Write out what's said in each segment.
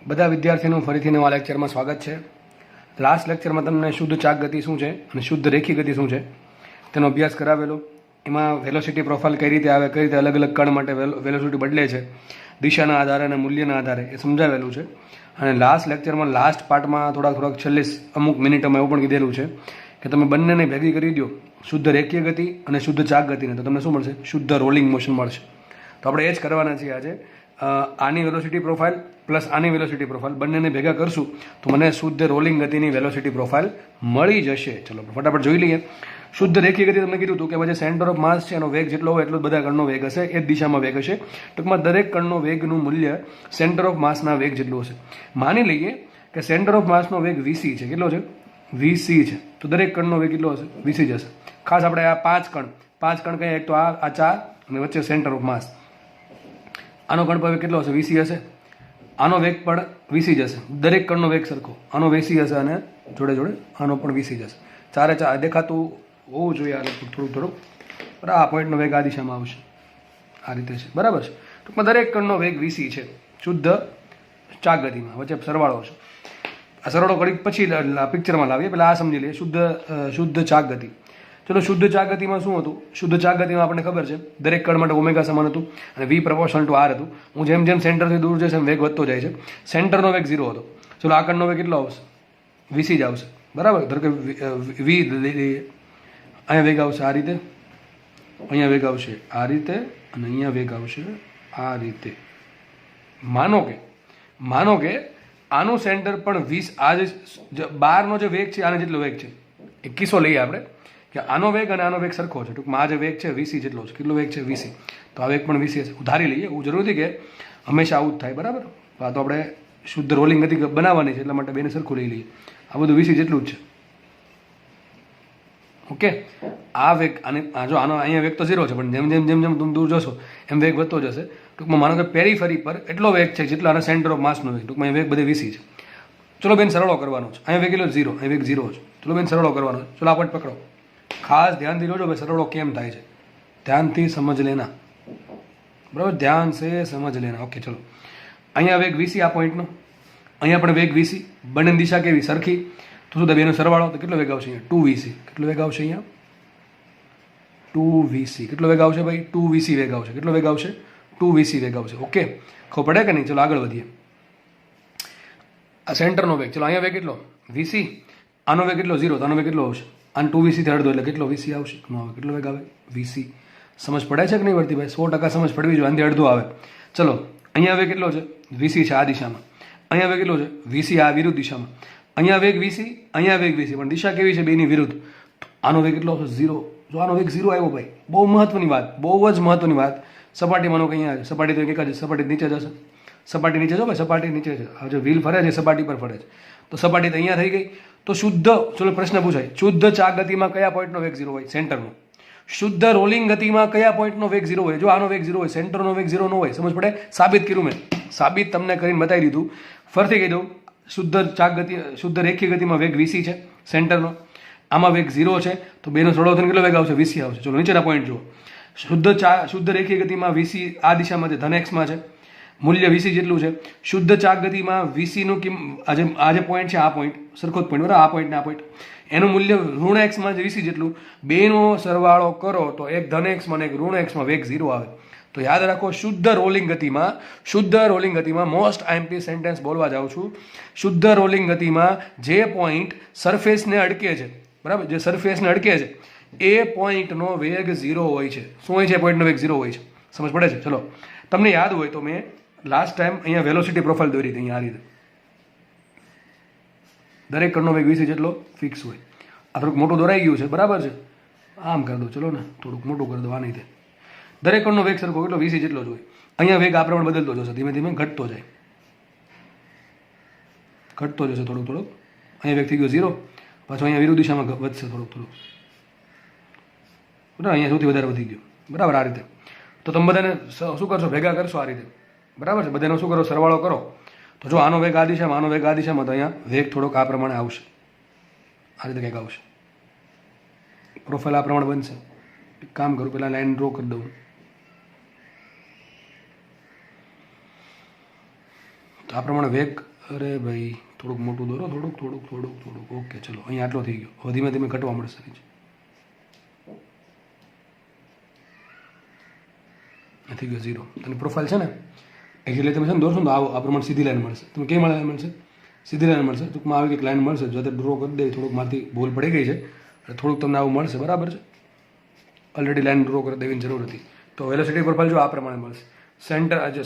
બધા વિદ્યાર્થીઓનું ફરીથી નવા લેક્ચરમાં સ્વાગત છે. લાસ્ટ લેક્ચરમાં તમને શુદ્ધ ચાક ગતિ શું છે અને શુદ્ધ રેખી ગતિ શું છે તેનો અભ્યાસ કરાવેલો. એમાં વેલોસિટી પ્રોફાઇલ કઈ રીતે આવે, કઈ રીતે અલગ અલગ કણ માટે વેલોસિટી બદલે છે, દિશાના આધારે અને મૂલ્યના આધારે એ સમજાવેલું છે. અને લાસ્ટ લેક્ચરમાં લાસ્ટ પાર્ટમાં થોડાક છેલ્લે અમુક મિનિટોમાં એવું પણ કીધેલું છે કે તમે બંનેને ભેગી કરી દો, શુદ્ધ રેખીય ગતિ અને શુદ્ધ ચાક ગતિને, તો તમને શું મળશે? શુદ્ધ રોલિંગ મોશન મળશે. તો આપણે એ જ કરવાના છીએ આજે. આની વેલોસિટી પ્રોફાઇલ પ્લસ આની વેલોસિટી પ્રોફાઇલ બંનેને ભેગા કરશું તો મને શુદ્ધ રોલિંગ ગતિની વેલોસિટી પ્રોફાઇલ મળી જશે. ચલો ફટાફટ જોઈ લઈએ. શુદ્ધ રેખીય ગતિ તમને કીધું હતું કે પછી સેન્ટર ઓફ માસ છે, એનો વેગ જેટલો હોય એટલો જ બધા કણનો વેગ હશે, એ જ દિશામાં વેગ હશે. ટૂંકમાં દરેક કણનો વેગનું મૂલ્ય સેન્ટર ઓફ માસના વેગ જેટલું હશે. માની લઈએ કે સેન્ટર ઓફ માસનો વેગ વીસી છે. કેટલો છે? વીસી છે. તો દરેક કણનો વેગ કેટલો હશે? વીસી જશે. ખાસ આપણે આ પાંચ કણ કહીએ, એક તો આ ચાર અને વચ્ચે સેન્ટર ઓફ માસ. આનો કણ પર કેટલો હશે? વીસી હશે. આનો વેગ પણ વીસી જશે. દરેક કણનો વેગ સરખો. આનો વીસી હશે અને જોડે જોડે આનો પણ વીસી જશે. ચારે ચાર દેખાતું હોવું જોઈએ આ થોડુંક. બરાબર, આ પોઈન્ટનો વેગ આ દિશામાં આવશે, આ રીતે છે. બરાબર છે. ટૂંકમાં દરેક કણનો વેગ વીસી છે શુદ્ધ ચાક ગતિમાં. વચ્ચે સરવાળો છે. આ સરવાળો કરી પછી પિક્ચરમાં લાવીએ. પહેલાં આ સમજી લઈએ શુદ્ધ ચાક ગતિ. ચલો, શુદ્ધ ચાક ગતિમાં શું હતું? શુદ્ધ ચાક ગતિમાં આપણને ખબર છે દરેક કણ માટે ઓમેગા સમાન હતું અને વી પ્રપોર્શનલ ટુ આર હતું. હું જેમ જેમ સેન્ટરથી દૂર જશે એમ વેગ વધતો જાય છે. સેન્ટરનો વેગ 0 હતો. ચલો, આ કણનો વેગ કેટલો આવશે? વીસી જ આવશે. બરાબર. ધારો કે વી લઈ લઈએ. અહીંયા વેગ આવશે આ રીતે, અહીંયા વેગ આવશે આ રીતે અને અહીંયા વેગ આવશે આ રીતે. માનો કે આનું સેન્ટર પણ 20, આ જે બહારનો જે વેગ છે આને જેટલો વેગ છે. એક કિસ્સો લઈએ આપણે કે આનો વેગ અને આનો વેગ સરખો છે. ટૂંકમાં આ જે વેગ છે વીસી જેટલો છે. કેટલો વેગ છે? વીસી. તો આ વેગ પણ વીસી હશે. ધારી લઈએ. એવું જરૂરી નથી કે હંમેશા આવું જ થાય. બરાબર. આ તો આપણે શુદ્ધ રોલિંગ ગતિ બનાવવાની છે એટલા માટે બેને સરખું લઈ લઈએ. આ બધું વીસી જેટલું જ છે. ઓકે. આ વેગ જો આનો અહીંયા વેગ તો 0 છે, પણ જેમ જેમ તમે દૂર જશો એમ વેગ વધતો જશે. ટૂંકમાં માનો કે પેરીફરી પર એટલો વેગ છે જેટલો આના સેન્ટર ઓફ માસનો વેગ. ટૂંકમાં વેગ બધે વીસી છે. ચલો બેન, સરળો કરવાનો છે. અહીંયા વેગ કેટલો? 0. અહીં વેગ 0 છે. ચલો બેન, સરળો કરવાનો છે. ચલો આ પોઈન્ટ પકડો. ખાસ ધ્યાનથી જોજો ભાઈ, સરળો કેમ થાય છે. ધ્યાનથી સમજ લેના. બરાબર, ધ્યાન સે સમજ લેના. ઓકે, ચલો. અહીંયા વેગ વીસી આ પોઈન્ટનો, અહીંયા પણ વેગ વીસી. બંને દિશા કેવી? સરખી. તો શું બેનો સરવાળો તો કેટલો વેગ આવશે? અહીંયા 2vc. કેટલો વેગ આવશે? અહીંયા 2vc. કેટલો વેગ આવશે ભાઈ? 2vc વેગ આવશે. કેટલો વેગ આવશે? 2vc વેગ આવશે. ઓકે, ખબર પડે કે નહીં? ચલો આગળ વધીએ. આ સેન્ટરનો વેગ. ચલો, અહીંયા વેગ કેટલો? વીસી. આનો વેગ કેટલો? 0. તો આનો વેગ કેટલો આવશે? આને 2vc થી અડધો એટલે કેટલો? વીસી આવશે. કેટલો વેગ આવે? વીસી. સમજ પડે છે કે નહીં પડતી ભાઈ? 100% સમજ પડવી જોઈએ. આનાથી અડધો આવે. ચલો, અહીંયા વેગ કેટલો છે? વીસી છે આ દિશામાં. અહીંયા વેગ કેટલો છે? વીસી આ વિરુદ્ધ દિશામાં. અહીંયા વેગ વીસી, અહીંયા વેગ વીસી, પણ દિશા કેવી છે? બેની વિરુદ્ધ. આનો વેગ કેટલો આવશે? 0. જો આનો વેગ 0 આવ્યો ભાઈ, બહુ મહત્વની વાત, બહુ જ મહત્વની વાત. સપાટી માનો કે અહીંયા સપાટી તો એક જ, સપાટી નીચે જશે. સપાટી નીચે જો ભાઈ, સપાટી નીચે છે. હવે જો વ્હીલ ફરે છે સપાટી પર ફરે છે, તો સપાટી તો અહીંયા થઈ ગઈ. તો શુદ્ધ, ચલો પ્રશ્ન પૂછાય, શુદ્ધ ચાક ગતિમાં કયા પોઈન્ટનો વેગ 0 હોય? સેન્ટરનો. શુદ્ધ રોલિંગ ગતિમાં કયા પોઈન્ટનો વેગ 0 હોય? જો આનો વેગ 0 હોય, સેન્ટરનો વેગ 0 ન હોય. સમજ પડે? સાબિત કર્યું મેં. સાબિત તમને કરીને બતાવી દીધું. ફરીથી કહી દઉં, શુદ્ધ ચાક ગતિ, શુદ્ધ રેખીય ગતિમાં વેગ વીસી છે સેન્ટરનો. આમાં વેગ 0 છે. તો બેનો સરળો થઈને કેટલો વેગ આવશે? વીસી આવશે. ચલો નીચેના પોઈન્ટ જુઓ. શુદ્ધ રેખીય ગતિમાં વીસી આ દિશામાં છે, ધન એક્સમાં છે, મૂલ્ય વીસી જેટલું છે. શુદ્ધ ચાક ગતિમાં વીસીનું આ જે પોઈન્ટ છે, આ પોઈન્ટ સરખો જ પોઈન્ટ, બરાબર, આ પોઈન્ટ ને આ પોઈન્ટ, એનું મૂલ્ય ઋણ એક્સમાં છે વીસી જેટલું. બેનો સરવાળો કરો તો એક ધન એક્સમાં અને એક ઋણ એક્સમાં વેગ 0 આવે. તો યાદ રાખો, શુદ્ધ રોલિંગ ગતિમાં મોસ્ટ આઈએમપી સેન્ટેન્સ બોલવા જાઉં છું. શુદ્ધ રોલિંગ ગતિમાં જે પોઈન્ટ સરફેસને અડકે છે, બરાબર, જે સરફેસને અડકે છે એ પોઈન્ટનો વેગ 0 હોય છે. શું હોય છે? પોઈન્ટનો વેગ 0 હોય છે. સમજ પડે છે? ચલો, તમને યાદ હોય તો મેં લાસ્ટ ટાઈમ અહીંયા વેલોસિટી પ્રોફાઇલ દોરી હતી. અહીંયા આ રીતે દરેક કણનો વેગ 20 જેટલો ફિક્સ હોય. આ થોડુંક મોટું દોરાઈ ગયું છે, બરાબર છે? આમ કરી દો. ચલો ને, થોડુંક મોટું કરી દો. આ નહીં થાય. દરેક કણનો વેગ સરખો કેટલો? 20 જેટલો જ હોય. અહીંયા વેગ આ પ્રમાણે બદલતો જશે, ધીમે ધીમે ઘટતો જાય, ઘટતો જશે થોડુંક. અહીંયા વેગ થઈ ગયો 0. પાછો અહીંયા વિરુદ્ધ દિશામાં વધશે થોડુંક. બરાબર, અહીંયા સૌથી વધારે વધી ગયો. બરાબર, આ રીતે. તો તમે બધાને શું કરશો? ભેગા કરશો આ રીતે. બરાબર છે? બધાનો શું કરો? સરવાળો કરો. તો જો આનો વેગ આ દિશામાં, આનો વેગ આ દિશામાં, તો અહીંયા વેગ થોડોક આ પ્રમાણે આવશે. આ રીતે કંઈક આવશે. પ્રોફાઇલ આ પ્રમાણે બનશે. એક કામ કરું, પહેલાં લાઈન ડ્રો કરી દઉં. તો આ પ્રમાણે વેગ, અરે ભાઈ થોડુંક મોટું દોરો, થોડુંક. ઓકે ચલો, અહીંયા આટલો થઈ ગયો. હવે ધીમે ધીમે ઘટવા મળશે. થઈ ગયો 0. અને પ્રોફાઇલ છે ને એકચ્યુઅલી તમે છે ને દોરશો ને તો આ પ્રમાણે સીધી લાઈન મળશે. તમે કેમ મળશે? સીધી લાઈન મળશે. ટૂંકમાં આવી એક લાઈન મળશે. જો ડ્રો કરી દે, થોડુંક મારથી ભૂલ પડી ગઈ છે એટલે થોડુંક તમને આવું મળશે. બરાબર છે, ઓલરેડી લાઈન ડ્રો કરી દેવીની જરૂર હતી. તો વેલોસિટી પ્રોફાઇલ જો આ પ્રમાણે મળશે.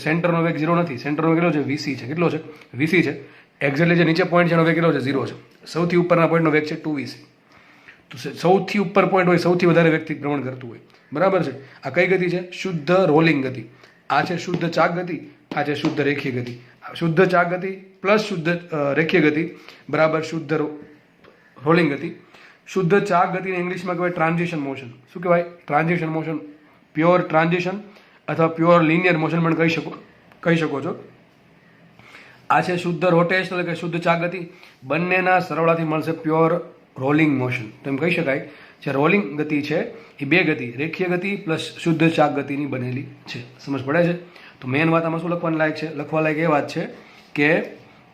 સેન્ટરનો વેગ 0 નથી. સેન્ટરનો કેટલો છે? VC છે. કેટલો છે? VC છે. એક્ઝેક્ટલી જે નીચે પોઈન્ટ છે એનો વેગ કેટલો છે? 0 છે. સૌથી ઉપરના પોઈન્ટનો વેગ છે 2VC. તો સૌથી ઉપર પોઈન્ટ હોય, સૌથી વધારે વ્યક્તિ ભ્રમણ કરતું હોય. બરાબર છે. આ કઈ ગતિ છે? શુદ્ધ રોલિંગ ગતિ. આ છે શુદ્ધ ચાક ગતિ, આ છે શુદ્ધ રેખીય ગતિ. શુદ્ધ ચાક ગતિ પ્લસ શુદ્ધ રેખીય ગતિ બરાબર શુદ્ધ રોલિંગ ગતિ. શુદ્ધ ચાક ગતિને ઇંગ્લિશમાં કહેવાય ટ્રાન્ઝિશન મોશન. શું કહેવાય? Transition motion. પ્યોર ટ્રાન્ઝિશન અથવા પ્યોર લિનિયર મોશન પણ કહી શકો છો. આ છે શુદ્ધ રોટેશનલ એટલે કે શુદ્ધ ચાક ગતિ. બંનેના સરવાળાથી મળશે પ્યોર રોલિંગ મોશન. તો એમ કહી શકાય જે રોલિંગ ગતિ છે એ બે ગતિ, રેખીય ગતિ પ્લસ શુદ્ધ ચાક ગતિની બનેલી છે. સમજ પડે છે? તો મેઇન વાત આમાં શું લખવાની લાયક છે? લખવા લાયક એ વાત છે કે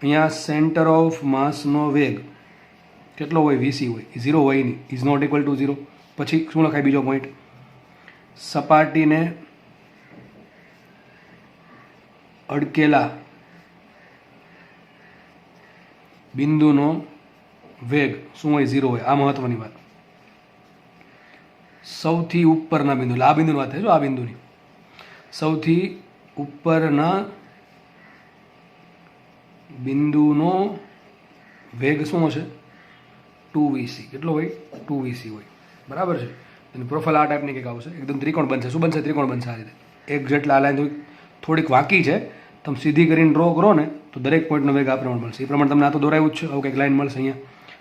અહીંયા સેન્ટર ઓફ માસનો વેગ કેટલો હોય? VC હોય. 0 હોય નહીં. Is not equal to 0. પછી શું લખાય બીજો પોઈન્ટ? સપાટીને અડકેલા બિંદુનો વેગ શું હોય? 0 હોય. આ મહત્વની વાત. સૌથી ઉપરના બિંદુ, એટલે આ બિંદુની વાત થાય છે. આ બિંદુની સૌથી ઉપરના બિંદુનો વેગ શું હશે? 2VC. કેટલો હોય? 2VC હોય. બરાબર છે. એની પ્રોફાઇલ આ ટાઈપની કંઈક આવશે. એકદમ ત્રિકોણ બનશે. શું બનશે? ત્રિકોણ બનશે આ રીતે. એક્ઝેક્ટ આ લાઈન થોડીક વાંકી છે. તમે સીધી કરીને ડ્રો કરો ને તો દરેક પોઈન્ટનો વેગ આ પ્રમાણે મળશે. એ પ્રમાણે તમને આ તો દોરાયું જ છે. આવું કંઈક લાઈન મળશે.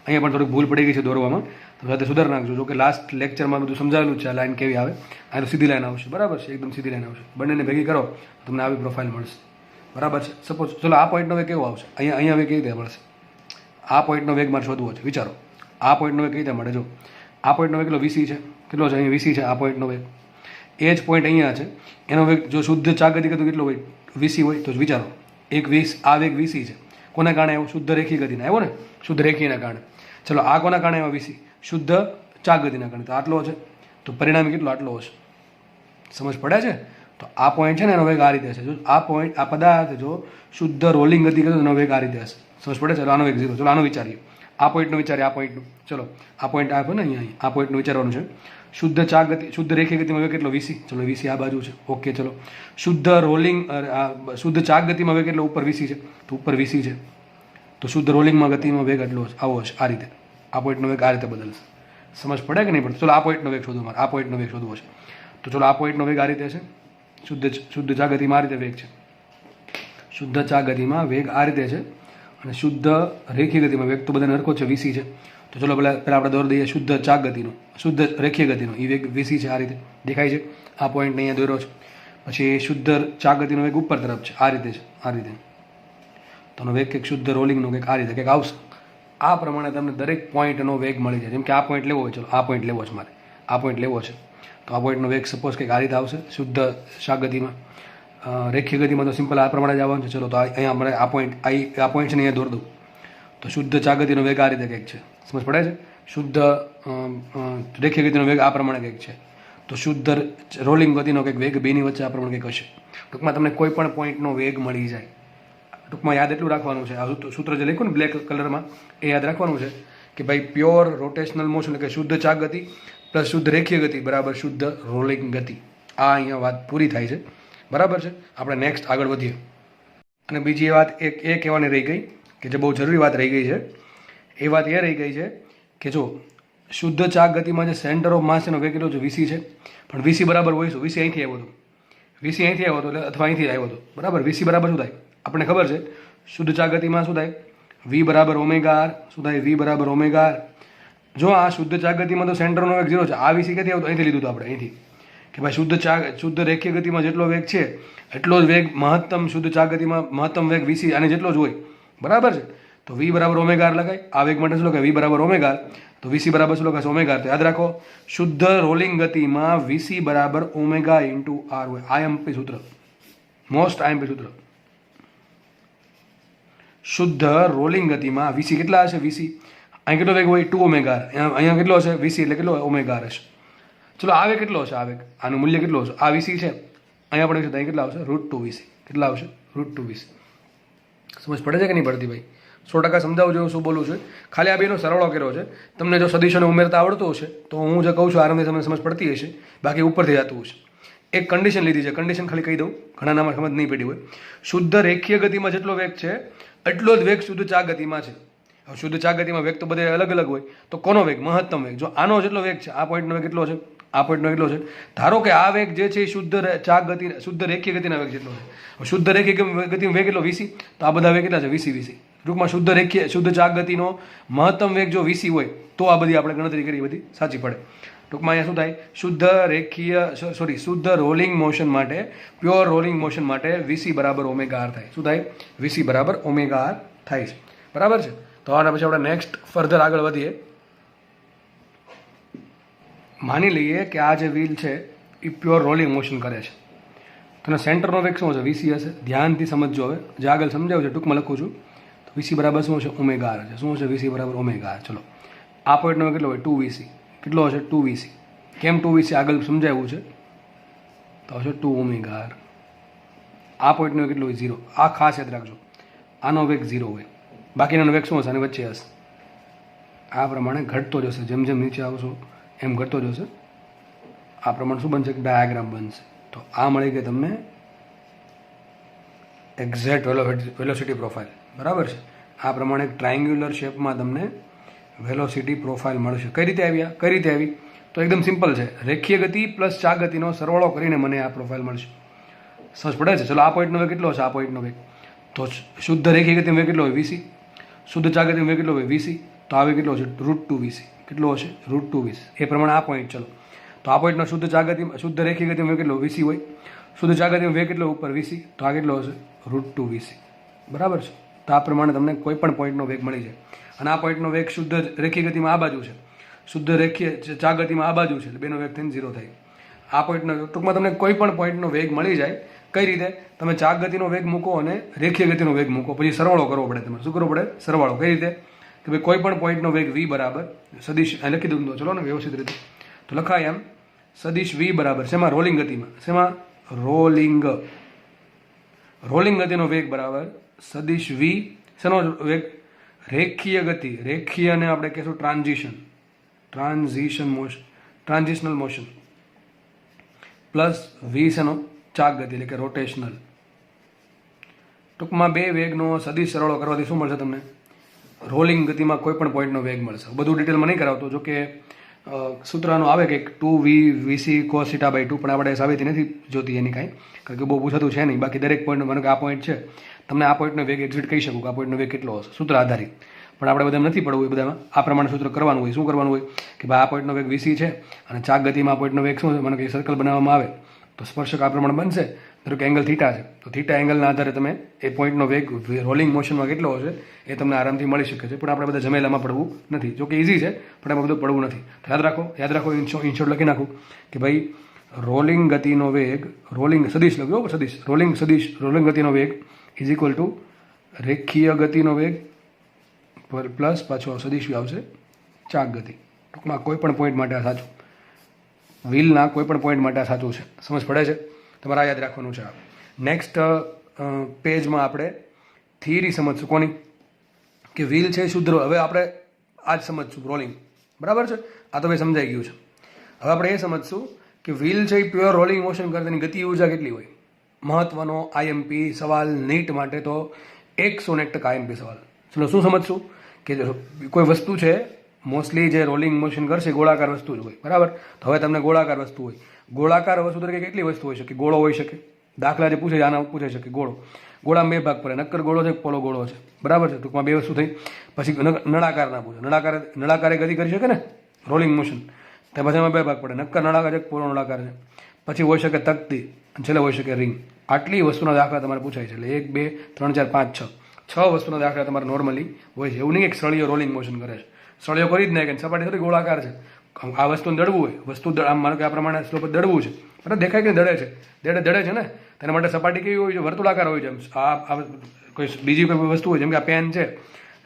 અહીંયા પણ થોડીક ભૂલ પડી ગઈ છે દોરવામાં, તો સાથે સુધાર નાખજો. જો કે લાસ્ટ લેક્ચરમાં બધું સમજાવેલું છે આ લાઈન કેવી આવે. આ તો સીધી લાઈન આવશે. બરાબર છે, એકદમ સીધી લાઈન આવશે. બંનેને ભેગી કરો તમને આવી પ્રોફાઇલ મળશે. બરાબર છે. સપોઝ ચલો આ પોઈન્ટનો વેગ કેવો આવશે? અહીંયા વેગ કેવી રીતે મળશે? આ પોઈન્ટનો વેગ મારે શોધવો છે. વિચારો આ પોઈન્ટનો વેગ કઈ રીતે મળે? જો આ પોઈન્ટનો વેગ કેટલો? VC છે. કેટલો છે? અહીંયા VC છે આ પોઈન્ટનો વેગ. એ જ પોઈન્ટ અહીંયા છે, એનો વેગ જો શુદ્ધ ચાક ગતિ કરતું કેટલો હોય? VC હોય. તો વિચારો આ વેગ VC છે. કોના કારણે આવ્યો? શુદ્ધ રેખીય ગતિને આવ્યો ને, શુદ્ધ રેખીયના કારણે. ચલો આ કોના કારણે આવ્યો? VC. શુદ્ધ ચાક ગતિના કારણે. તો આટલો છે. તો પરિણામી કેટલો? આટલો હશે. સમજ પડે છે? તો આ પોઈન્ટ છે ને એનો વેગ આ રીતે હશે. જો આ પોઈન્ટ આ પદાર્થ જો શુદ્ધ રોલિંગ ગતિ કરે તો એનો વેગ આ રીતે હશે. સમજ પડે? ચલો આનો વેગ 0. ચલો આનો વિચારીએ. આ પોઈન્ટનું વિચારીએ. આ પોઈન્ટનું ચલો આ પોઈન્ટ આપ્યો ને અહીંયા, આ પોઈન્ટનું વિચારવાનું છે. શુદ્ધ ચાક ગતિ, શુદ્ધ રેખીય ગતિમાં વેગ કેટલો? VC. ચલો VC આ બાજુ છે. ઓકે ચલો શુદ્ધ રોલિંગ શુદ્ધ ચાક ગતિમાં વેગ કેટલો? ઉપર VC છે. તો ઉપર VC છે. તો શુદ્ધ રોલિંગમાં ગતિમાં વેગ એટલો આવો હશે. આ રીતે આ પોઈન્ટનો વેગ આ રીતે બદલશે. સમજ પડે કે નહીં પડે? ચલો આ પોઈન્ટનો વેગ શોધવો મારે. આ પોઈન્ટનો વેગ શોધવો છે. તો ચલો આ પોઈન્ટનો વેગ આ રીતે છે. શુદ્ધ ચાક ગતિમાં આ રીતે વેગ છે. શુદ્ધ ચાક ગતિમાં વેગ આ રીતે છે. અને શુદ્ધ રેખીય ગતિમાં વેગ તો બધાને સરખો છે, VC છે. તો ચલો પહેલાં આપણે દોરી દઈએ શુદ્ધ ચાક ગતિનો, શુદ્ધ રેખીય ગતિનો. એ વેગ VC છે. આ રીતે દેખાય છે. આ પોઈન્ટ અહીંયા દોર્યો છે. પછી શુદ્ધ ચાક ગતિનો વેગ ઉપર તરફ છે. આ રીતે છે. આ રીતે તો વેગ કંઈક શુદ્ધ રોલિંગનો કંઈક આ રીતે કંઈક આવશે. આ પ્રમાણે તમને દરેક પોઈન્ટનો વેગ મળી જાય. જેમ કે આ પોઈન્ટ લેવો હોય, ચલો આ પોઈન્ટ લેવો છે મારે, આ પોઈન્ટ લેવો છે, તો આ પોઈન્ટનો વેગ સપોઝ કંઈક આ રીતે આવશે શુદ્ધ ચાક ગતિમાં. રેખીય ગતિમાં તો સિમ્પલ આ પ્રમાણે જ આવવાનું છે. ચલો તો અહીંયા મને આ પોઈન્ટ છે ને અહીંયા દોર દઉં તો શુદ્ધ ચાક ગતિનો વેગ આ રીતે કંઈક છે. સમજ પડે છે? શુદ્ધ રેખીય ગતિનો વેગ આ પ્રમાણે કંઈક છે. તો શુદ્ધ રોલિંગ ગતિનો કંઈક વેગ બેની વચ્ચે આ પ્રમાણે કંઈક હશે. ટૂંકમાં તમને કોઈ પણ પોઈન્ટનો વેગ મળી જાય. ટૂંકમાં યાદ એટલું રાખવાનું છે, આ સૂત્ર જે લખ્યું ને બ્લેક કલરમાં એ યાદ રાખવાનું છે કે ભાઈ પ્યોર રોટેશનલ મોશન એટલે કે શુદ્ધ ચાક ગતિ પ્લસ શુદ્ધ રેખીય ગતિ બરાબર શુદ્ધ રોલિંગ ગતિ. આ અહીંયા વાત પૂરી થાય છે. બરાબર છે? આપણે નેક્સ્ટ આગળ વધીએ. અને બીજી વાત એ કહેવાની રહી ગઈ કે જે બહુ જરૂરી વાત રહી ગઈ છે, એ વાત એ રહી ગઈ છે કે જો શુદ્ધ ચાક ગતિમાં જે સેન્ટર ઓફ માસ એનો વેગ કેટલો છે? VC છે. પણ VC બરાબર હોય શું? VC અહીંથી આવ્યો હતો. VC અહીંથી આવ્યો હતો એટલે અથવા અહીંથી આવ્યો હતો. બરાબર? VC બરાબર શું થાય? આપણને ખબર છે શુદ્ધ ચાક ગતિમાં શું થાય? V બરાબર ઓમેગા R. શું થાય? V બરાબર ઓમેગા R. જો આ શુદ્ધ ચાક ગતિમાં તો સેન્ટરનો વેગ 0 છે. આ VC ક્યાંથી આવતો? અહીંથી લીધું હતું આપણે, અહીંથી કે ભાઈ શુદ્ધ રેખીય ગતિમાં જેટલો વેગ છે એટલો જ વેગ મહત્તમ શુદ્ધ ચાક ગતિમાં મહત્તમ વેગ VC આને જેટલો જ હોય. બરાબર છે? તો V બરાબર ઓમેગા R લખાય. આ વેગ માટે શું લખાય? V બરાબર ઓમેગા R. તો VC બરાબર શું લખાશે? Omega R. તો યાદ રાખો શુદ્ધ રોલિંગ ગતિમાં VC બરાબર ઓમેગા ઇન્ટુ R હોય. IMP સૂત્ર, મોસ્ટ IMP સૂત્ર. શુદ્ધ રોલિંગ ગતિમાં વીસી કેટલા હશે? વીસી અહીં કેટલો વેગ હોય? 2 ઓમેગા. અહીંયા કેટલો હશે? વીસી એટલે કેટલો ઓમેગા હશે. ચલો આ વેગ કેટલો હશે? આ વેગ આનું મૂલ્ય કેટલું હશે? આ વીસી છે, અહીંયા પણ અહીં કેટલા આવશે? √2 વીસી. કેટલા આવશે? √2 વીસી. સમજ પડે છે કે નહીં પડતી ભાઈ? 100% સમજાવજો હું શું બોલું છું. ખાલી આ બેનો સરવાળો કર્યો છે. તમને જો સદીશોને ઉમેરતા આવડતું હશે તો હું જે કહું છું આરામથી તમને સમજ પડતી હશે, બાકી ઉપરથી જતું હશે. એક કન્ડિશન લીધી છે, કન્ડિશન ખાલી કહી દઉં, ઘણા નામાં સમજ નહીં પડી હોય. શુદ્ધ રેખીય ગતિમાં જેટલો વેગ છે એટલો જ વેગ શુદ્ધ ચાક ગતિમાં છે. હવે શુદ્ધ ચાક ગતિમાં વેગ તો બધે અલગ અલગ હોય, તો કોનો વેગ? મહત્તમ વેગ. જો આનો જેટલો વેગ છે, આ પોઈન્ટનો વેગ કેટલો છે? આ પોઈન્ટનો કેટલો છે? ધારો કે આ વેગ જે છે એ શુદ્ધ ચાક ગતિ, શુદ્ધ રેખીય ગતિના વેગ જેટલો છે. શુદ્ધ રેખીય ગતિનો વેગ કેટલો? વીસી. તો આ બધા વેગ કેટલા છે? વીસી. ટૂંકમાં શુદ્ધ ચાક ગતિનો મહત્તમ વેગ જો વીસી હોય તો આ બધી આપણે ગણતરી કરી બધી સાચી પડે. ટૂંકમાં અહીંયા શું થાય? શુદ્ધ રોલિંગ મોશન માટે, પ્યોર રોલિંગ મોશન માટે વીસી બરાબર ઓમેગા આર થાય. શું થાય? વીસી બરાબર ઓમેગા આર થાય છે. બરાબર છે? તો આના પછી આપણે નેક્સ્ટ ફર્ધર આગળ વધીએ. માની લઈએ કે આ જે વ્હીલ છે એ પ્યોર રોલિંગ મોશન કરે છે. તો સેન્ટરનો વેગ શું હશે? વીસી હશે. ધ્યાનથી સમજજો. હવે જે આગળ સમજાવ્યું છે ટૂંકમાં લખું છું. તો વીસી બરાબર શું હશે? ઓમેગા આર છે. શું હશે? વીસી બરાબર ઓમેગા આર. ચલો આ પોઈન્ટનો કેટલો હોય? 2 વીસી. કેટલો હશે? 2 વીસી. કેમ 2 વીસી? આગળ સમજાવ્યું છે. તો હશે 2 ઓમેગા આર. આ પોઈન્ટનો કેટલો હોય? 0. આ ખાસ યાદ રાખજો, આનો વેગ 0 હોય, બાકીનો વેગ શું હશે? આની વચ્ચે હશે. આ પ્રમાણે ઘટતો જશે, જેમ જેમ નીચે આવશો એમ ઘટતો જશે. આ પ્રમાણે શું બનશે? ડાયાગ્રામ બનશે. તો આ મળી ગઈ તમને એક્ઝેક્ટ વેલોસિટી પ્રોફાઇલ. બરાબર છે? આ પ્રમાણે એક ટ્રાયંગ્યુલર શેપમાં તમને વેલોસિટી પ્રોફાઇલ મળશે. કઈ રીતે આવ્યા? કઈ રીતે આવી? તો એકદમ સિમ્પલ છે. રેખીય ગતિ પ્લસ ચાક ગતિનો સરવાળો કરીને મને આ પ્રોફાઇલ મળશે. સમજ પડે છે? ચલો આ પોઈન્ટનો વેગ કેટલો હશે? આ પોઈન્ટનો વેગ તો શુદ્ધ રેખીય ગતિનો વેગ કેટલો હોય? વીસી. શુદ્ધ ચાક ગતિનો વેગ કેટલો હોય? વીસી. તો આ વેગ કેટલો હશે? √2 વીસી. કેટલો હશે? √2 વીસી. એ પ્રમાણે આ પોઈન્ટ. ચલો તો આ પોઈન્ટનો શુદ્ધ ચાક ગતિ, શુદ્ધ રેખીય ગતિનો વેગ કેટલો? વીસી હોય. શુદ્ધ ચાક ગતિનો વેગ કેટલો ઉપર? વીસી. તો આ કેટલો હશે? √2 વીસી. બરાબર છે? તો આ પ્રમાણે તમને કોઈ પણ પોઈન્ટનો વેગ મળી જાય. અને આ પોઈન્ટનો વેગ શુદ્ધ રેખીય ગતિમાં આ બાજુ છે, શુદ્ધ રેખીય ચાક ગતિમાં આ બાજુ છે, એટલે બેનો વેગ થઈને 0 થાય. આ પોઈન્ટનો ટૂંકમાં તમને કોઈ પણ પોઈન્ટનો વેગ મળી જાય. કઈ રીતે? તમે ચાક ગતિનો વેગ મૂકો અને રેખીય ગતિનો વેગ મૂકો, પછી સરવાળો કરવો પડે. તમારે શું કરવો પડે? સરવાળો. કઈ રીતે? કે ભાઈ કોઈ પણ પોઈન્ટનો વેગ v બરાબર સદિશ લખી દઉં તો ચલો ને વ્યવસ્થિત રીતે તો લખાય એમ. સદિશ v બરાબર શેમાં? રોલિંગ ગતિમાં. શેમાં? રોલિંગ ગતિનો વેગ બરાબર સદિશ v. શેનો વેગ? રેખીય ગતિ. રેખીય ને આપણે કહેશું ટ્રાન્ઝિશનલ મોશન પ્લસ v શેનો? ચાક ગતિ એટલે કે રોટેશનલ. ટૂંકમાં બે વેગનો સદિશ સરવાળો કરવાથી શું મળશે તમને? રોલિંગ ગતિમાં કોઈ પણ પોઈન્ટનો વેગ મળશે. બધું ડિટેલમાં નહીં કરાવતો, જો કે સૂત્રનો આવે કે 2v વીસી cos θ/2, પણ આપણે સાબિતી નથી જોતી એની કાંઈ, કારણ કે બહુ પૂછાતું છે નહીં. બાકી દરેક પોઈન્ટનો, મને કે આ પોઈન્ટ છે, તમને આ પોઈન્ટનો વેગ એક્ઝેક્ટ કહી શકું કે આ પોઈન્ટનો વેગ કેટલો હશે, સૂત્ર આધારિત. પણ આપણે બધા નથી પડવું એ બધામાં. આ પ્રમાણે સૂત્ર કરવાનું હોય. શું કરવાનું હોય કે ભાઈ આ પોઈન્ટનો વેગ વીસી છે અને ચાક ગતિમાં આ પોઈન્ટનો વેગ શું છે? મને કંઈ સર્કલ બનાવવામાં આવે તો સ્પર્શક આ પ્રમાણે બનશે. ધારો કે એંગલ થીટા છે, તો થીટા એંગલના આધારે તમે એ પોઈન્ટનો વેગ રોલિંગ મોશનમાં કેટલો હશે એ તમને આરામથી મળી શકે છે. પણ આપણે બધા જમેલામાં પડવું નથી. જો કે ઇઝી છે, પણ એમાં બધું પડવું નથી. યાદ રાખો ઇનશોર્ટ લખી નાખું કે ભાઈ રોલિંગ ગતિનો વેગ, રોલિંગ સદિશ લખ્યો, રોલિંગ ગતિનો વેગ ઇઝ ઇક્વલ ટુ રેખીય ગતિનો વેગ પ્લસ પાછો સદિશ આવશે ચાક ગતિ. ટૂંકમાં કોઈ પણ પોઈન્ટ માટે આ સાચું, વ્હીલના કોઈ પણ પોઈન્ટ માટે આ સાચું છે. સમજ પડે છે? તમારે આ યાદ રાખવાનું છે. નેક્સ્ટ પેજમાં આપણે થિયરી સમજશું. કોની? કે વ્હીલ છે શુદ્ધ. હવે આપણે આ જ સમજશું રોલિંગ. બરાબર છે? આ તો ભાઈ સમજાઈ ગયું છે. હવે આપણે એ સમજશું કે વ્હીલ છે એ પ્યોર રોલિંગ મોશન કરે તેની ગતિ ઉર્જા કેટલી હોય. મહત્વનો આઈએમપી સવાલ નીટ માટે તો 101% આઈએમપી સવાલ. ચલો શું સમજશું કે કોઈ વસ્તુ છે, મોસ્ટલી જે રોલિંગ મોશન કરશે ગોળાકાર વસ્તુ જ હોય. બરાબર? તો હવે તમને ગોળાકાર વસ્તુ હોય. ગોળાકાર વસ્તુ તરીકે કેટલી વસ્તુ હોઈ શકે? ગોળો હોઈ શકે. દાખલા જે પૂછે છે આના પૂછાઈ શકે. ગોળામાં બે ભાગ પડે, નક્કર ગોળો છે, પોલો ગોળો છે. બરાબર છે? ટૂંકમાં બે વસ્તુ થઈ. પછી નળાકાર ના પૂછે. નળાકારે ગતિ કરી શકે ને રોલિંગ મોશન, તે પછી એમાં બે ભાગ પડે, નક્કર નળાકાર છે, પોલો નળાકાર છે. પછી હોઈ શકે તકતી અને છેલ્લે હોઈ શકે રિંગ. આટલી વસ્તુના દાખલા તમારે પૂછાય છે. એટલે 1 2 3 4 5 6 વસ્તુના દાખલા તમારે નોર્મલી હોય છે. એવું નહીં કે સળીઓ રોલિંગ મોશન કરે છે. સળીઓ કરી જ નહીં કે સપાટી થોડી ગોળાકાર છે. આ વસ્તુને દળવું હોય, વસ્તુ આમ માનો કે આ પ્રમાણે સ્લોપ દળવું છે, બરાબર? દેખાય કે દળે છે, દળે છે ને, તેના માટે સપાટી કેવી હોય છે? વર્તુળાકાર હોય છે. આ કોઈ બીજી કોઈ વસ્તુ હોય, જેમ કે આ પેન છે,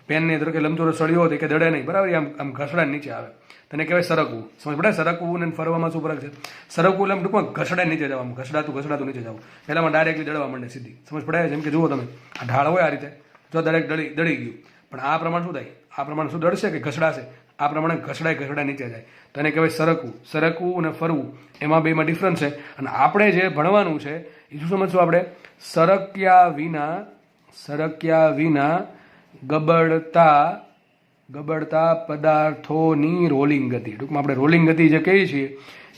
પેનની ધારો કે લંબચોરસ સળિયો હોય કે દડે નહીં, બરાબર, આમ ઘસડા નીચે આવે, તેને કહેવાય સરકવું. સમજ પડે? સરકવું ને ફરવામાં શું ફરક છે? સરકવું એટલે ટૂંકમાં ઘસડા નીચે જવાનું, ઘસડાતું નીચે જવું, પહેલામાં ડાયરેક્ટલી દળવા માંડે સીધી. સમજ પડે? જેમ કે જુઓ તમે આ ઢાળ હોય આ રીતે, જો ડાયરેક્ટ દળી ગયું, પણ આ પ્રમાણ શું થાય? આ પ્રમાણ શું દળશે કે ઘસડાશે? આ પ્રમાણે ઘસડા નીચે જાય, તો એને કહેવાય સરકવું. સરકવું અને ફરવું એમાં બેમાં ડિફરન્સ છે. અને આપણે જે ભણવાનું છે એ શું સમજશું આપણે? સરક્યા વિના ગબડતા પદાર્થોની રોલિંગ ગતિ. ટૂંકમાં આપણે રોલિંગ ગતિ જે કહીએ છીએ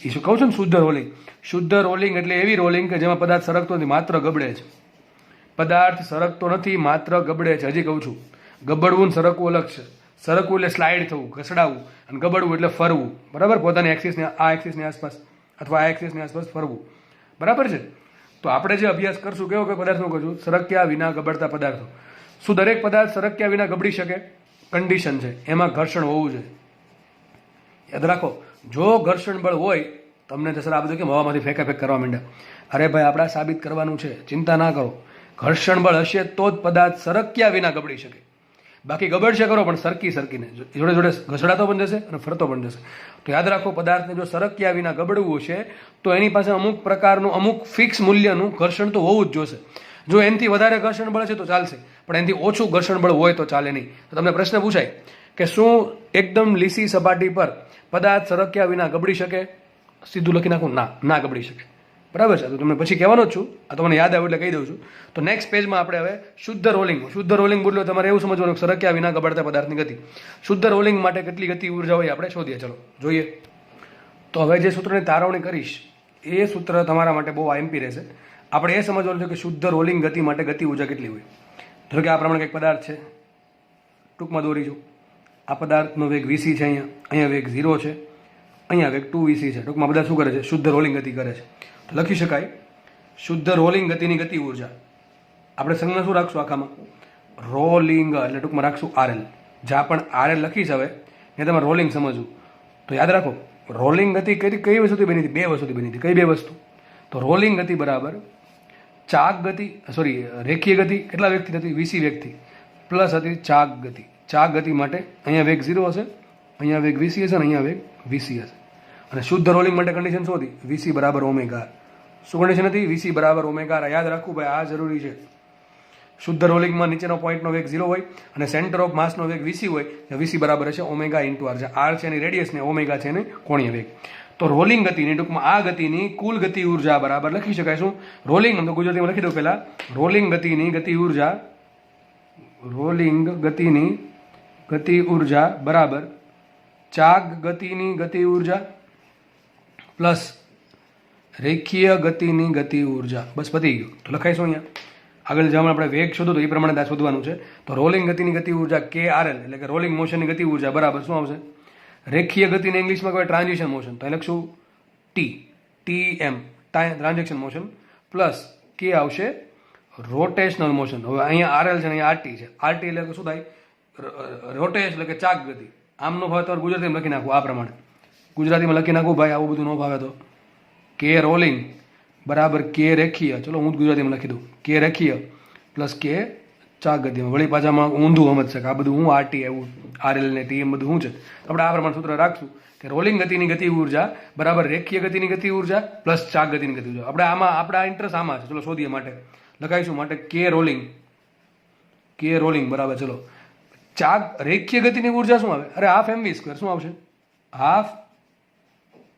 એ શું કહું છું ને? શુદ્ધ રોલિંગ. શુદ્ધ રોલિંગ એટલે એવી રોલિંગ કે જેમાં પદાર્થ સરકતો નથી, માત્ર ગબડે છે. પદાર્થ સરકતો નથી, માત્ર ગબડે છે. હજી કહું છું, ગબડવું ને સરકવું અલગ છે. સરકવું એટલે સ્લાઇડ થવું, ઘસડાવું, અને ગબડવું એટલે ફરવું. બરાબર? પોતાની એક્સિસની આસપાસ અથવા આ એક્સિસની આસપાસ ફરવું. બરાબર છે? તો આપણે જે અભ્યાસ કરશું કેવો કે પદાર્થનો કરશું? સરક્યા વિના ગબડતા પદાર્થો. શું દરેક પદાર્થ સરક્યા વિના ગબડી શકે? કન્ડિશન છે, એમાં ઘર્ષણ હોવું જોઈએ. યાદ રાખો, જો ઘર્ષણ બળ હોય, તમને તો સર આ બધું કેમ હવામાંથી ફેંકા કરવા માંડ્યા? અરે ભાઈ, આપણે સાબિત કરવાનું છે, ચિંતા ના કરો. ઘર્ષણ બળ હશે તો જ પદાર્થ સરક્યા વિના ગબડી શકે. બાકી ગબડશે કરો પણ સરકીને, જોડે ઘસડાતો પણ જશે અને ફરતો પણ જશે. તો યાદ રાખો, પદાર્થને જો સરક્યા વિના ગબડવું છે તો એની પાસે અમુક પ્રકારનું, અમુક ફિક્સ મૂલ્યનું ઘર્ષણ તો હોવું જ જોશે. જો એનાથી વધારે ઘર્ષણ બળ છે તો ચાલશે, પણ એનાથી ઓછું ઘર્ષણ બળ હોય તો ચાલે નહીં. તો તમને પ્રશ્ન પૂછાય કે શું એકદમ લીસી સપાટી પર પદાર્થ સરક્યા વિના ગબડી શકે? સીધું લખી નાખું, ના ગબડી શકે. બરાબર છે? તો તમને પછી કહેવાનો જ છું, આ તમને યાદ આવે એટલે કહી દઉં છું. તો નેક્સ્ટ પેજમાં આપણે હવે શુદ્ધ રોલિંગ બોલો તમારે એવું સમજવાનું સરક્યા વિના ગબડતા પદાર્થની ગતિ. શુદ્ધ રોલિંગ માટે કેટલી ગતિ ઉર્જા હોય આપણે શોધીએ. ચલો જોઈએ. તો હવે જે સૂત્રની તારવણી કરીશ એ સૂત્ર તમારા માટે બહુ આઈએમપી રહેશે. આપણે એ સમજવાનું છે કે શુદ્ધ રોલિંગ ગતિ માટે ગતિ ઉર્જા કેટલી હોય. ધારો કે આ પ્રમાણે કંઈક પદાર્થ છે, ટૂંકમાં દોરીશું. આ પદાર્થનો વેગ VC છે, અહીંયા વેગ 0 છે, અહીંયા વેગ 2VC છે. ટૂંકમાં બધા શું કરે છે? શુદ્ધ રોલિંગ ગતિ કરે છે. તો લખી શકાય શુદ્ધ રોલિંગ ગતિની ગતિ ઉર્જા. આપણે સંજ્ઞા શું રાખશું આખામાં? રોલિંગ એટલે ટૂંકમાં રાખશું RL. જ્યાં પણ RL લખીશ હવે એ તમારે રોલિંગ સમજવું. તો યાદ રાખો, રોલિંગ ગતિ કઈ વસ્તુથી બની હતી? બે વસ્તુથી બની હતી. કઈ બે વસ્તુ? તો રોલિંગ ગતિ બરાબર રેખીય ગતિ કેટલા વેગથી હતી? VC વેગથી, પ્લસ હતી ચાક ગતિ. ચાક ગતિ માટે અહીંયા વેગ 0 હશે, અહીંયા વેગ VC હશે, અને અહીંયા વેગ VC હશે. અને શુદ્ધ રોલિંગ માટે કન્ડિશન શું હતી? VC બરાબર ઓમેગા. શું કન્ડિશન હતી? VC બરાબર ઓમેગા. યાદ રાખવું ભાઈ, આ જરૂરી છે. શુદ્ધ રોલિંગમાં નીચેનો પોઈન્ટનો વેગ 0 હોય અને સેન્ટર ઓફ માસનો વેગ VC હોય. VC બરાબર છે ઓમેગા ઇન્ટુ R. R છે એની રેડિયસ ને ઓમેગા છે એની કોણીય વેગ. તો રોલિંગ ગતિની, ટૂંકમાં આ ગતિની કુલ ગતિ ઉર્જા બરાબર લખી શકાય શું? રોલિંગ, તો ગુજરાતીમાં લખી દઉં પહેલા. રોલિંગ ગતિની ગતિ ઉર્જા બરાબર ચાક ગતિની ગતિ ઉર્જા પ્લસ રેખીય ગતિની ગતિ ઉર્જા. બસ પતી ગયું. તો લખાઈશું અહીંયા. આગળ જવામાં આપણે વેગ શોધો તો એ પ્રમાણે ત્યાં શોધવાનું છે. તો રોલિંગ ગતિની ગતિ ઉર્જા KRL એટલે કે રોલિંગ મોશનની ગતિ ઉર્જા બરાબર શું આવશે? રેખીય ગતિને ઇંગ્લિશમાં કહેવાય ટ્રાન્ઝિશન મોશન, તો એ લખશું TM ટ્રાન્ઝેક્શન મોશન, પ્લસ કે આવશે રોટેશનલ મોશન. હવે અહીંયા RL છે, અહીંયા RT છે. RT એટલે શું થાય? રોટેશ એટલે કે ચાક ગતિ. આમનો ભાવે તો ગુજરાતીમાં લખી નાખવું, આ પ્રમાણે ગુજરાતીમાં લખી નાખવું ભાઈ. આવું બધું ન ભાવે તો કે રોલિંગ બરાબર કે રેખીય. ચલો હું ગુજરાતીમાં લખી દઉં, કે રેખીય પ્લસ કે ચાક ગતિમાં. વળી પાછામાં ઊંધું સમજશે કે આ બધું હું RT આવ્યું, RL ને TM બધું શું છે. આપણે આ પ્રમાણે સૂત્ર રાખશું કે રોલિંગ ગતિની ગતિ ઉર્જા બરાબર રેખીય ગતિની ગતિ ઉર્જા પ્લસ ચાક ગતિની ગતિ ઉર્જા. આપણે આમાં આપણા ઇન્ટરેસ્ટ આમાં છે. ચલો શોધીએ. માટે લખાઈશું માટે કે રોલિંગ બરાબર. ચલો ચાક રેખીય ગતિની ઉર્જા શું આવે? અરે હાફ MV સ્ક્વેર. શું આવશે? હાફ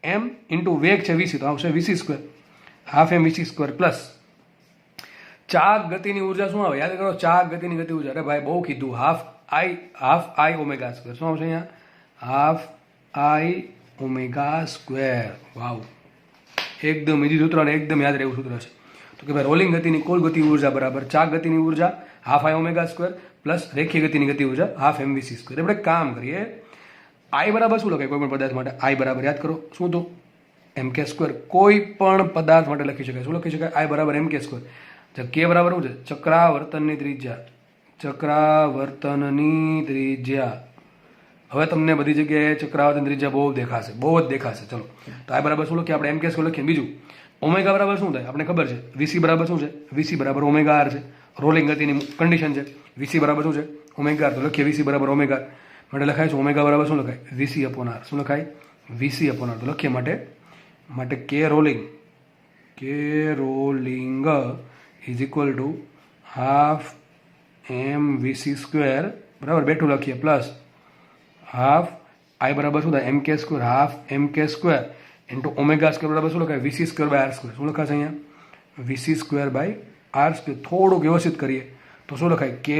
M ઇન્ટુ વેગ છે VC, તો આવશે VC square, half M VC square plus ચાક ગતિની ઉર્જા શું આવે? યાદ કરો, ચાક ગતિની ગતિ ઉર્જા. અરે ભાઈ બહુ કીધું. Half I omega square. શું આવશે અહીંયા? Half I omega square. Wow, એકદમ ઇઝી સૂત્ર અને એકદમ યાદ રહેવું સૂત્ર છે. તો કે ભાઈ રોલિંગ ગતિની કુલ ગતિ ઉર્જા બરાબર ચાક ગતિની ઉર્જા half I omega square plus રેખીય ગતિની ગતિ ઉર્જા હાફ MVC સ્ક્વેર. આપણે કામ કરીએ. I બરાબર શું લખાય કોઈ પણ પદાર્થ માટે? I બરાબર યાદ કરો શું તો MK સ્ક્વેર. કોઈ પણ પદાર્થ માટે લખી શકાય. શું લખી શકાય? I બરાબર MK સ્ક્વેર. કે બરાબર શું છે? ચક્રાવર્તનની ત્રિજ્યા. હવે તમને બધી જગ્યાએ ચક્રાવર્તન ત્રિજ્યા બહુ જ દેખાશે. ચલો તો I બરાબર શું લખીએ આપણે? MK સ્ક્વેર લખીએ. બીજું ઓમેગા બરાબર શું થાય? આપણે ખબર છે VC બરાબર શું છે? VC બરાબર ઓમેગા R છે. રોલિંગ ગતિની કન્ડિશન છે. વીસી બરાબર શું છે? ઓમેગા. તો લખીએ વીસી બરાબર ઓમેગા. માટે લખાય છે ઓમેગા બરાબર શું લખાય? VC upon R. શું લખાય? VC upon R. તો લખીએ માટે કે rolling is equal to half M VC square બરાબર બેઠું લખીએ પ્લસ હાફ આઈ બરાબર શું થાય? એમ કે સ્ક્વેર. હાફ એમ K square into omega square બરાબર શું લખાય? VC square by R square. શું લખાશે અહીંયા? VC square by R square. થોડુંક વ્યવસ્થિત કરીએ તો શું લખાય? કે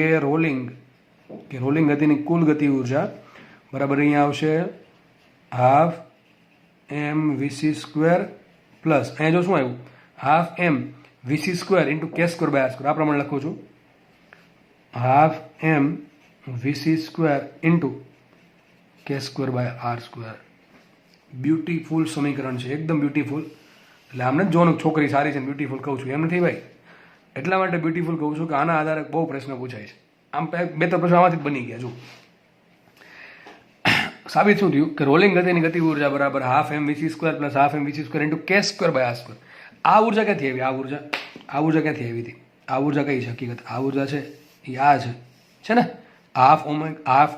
રોલિંગ ગતિની કુલ ગતિ ઉર્જા બરાબર અહીંયા આવશે half M VC square plus અહીંયા જો શું આવ્યું? Half M VC square into K square by R square. આ પ્રમાણે લખું છું. Half M VC square into K square by R square. Beautiful સમીકરણ છે, એકદમ બ્યુટીફુલ. એટલે આમને જ જોવાનું છોકરી સારી છે ને બ્યુટીફુલ કહું છું એમ નથી ભાઈ. એટલા માટે બ્યુટીફુલ કહું છું કે આના આધારે બહુ પ્રશ્ન પૂછાય છે. આમ બે ત્રણ પ્રશ્ન આમાંથી જ બની ગયા. જો સાબિત શું થયું કે રોલિંગ ગતિની ગતિ ઉર્જા બરાબર half M VC square plus half M VC square into K square by R square. આ ઉર્જા ક્યાંથી આવી? આ ઉર્જા ક્યાંથી આવી હતી? આ ઉર્જા કઈ છે? હકીકત આ ઉર્જા છે એ આ છે ને હાફ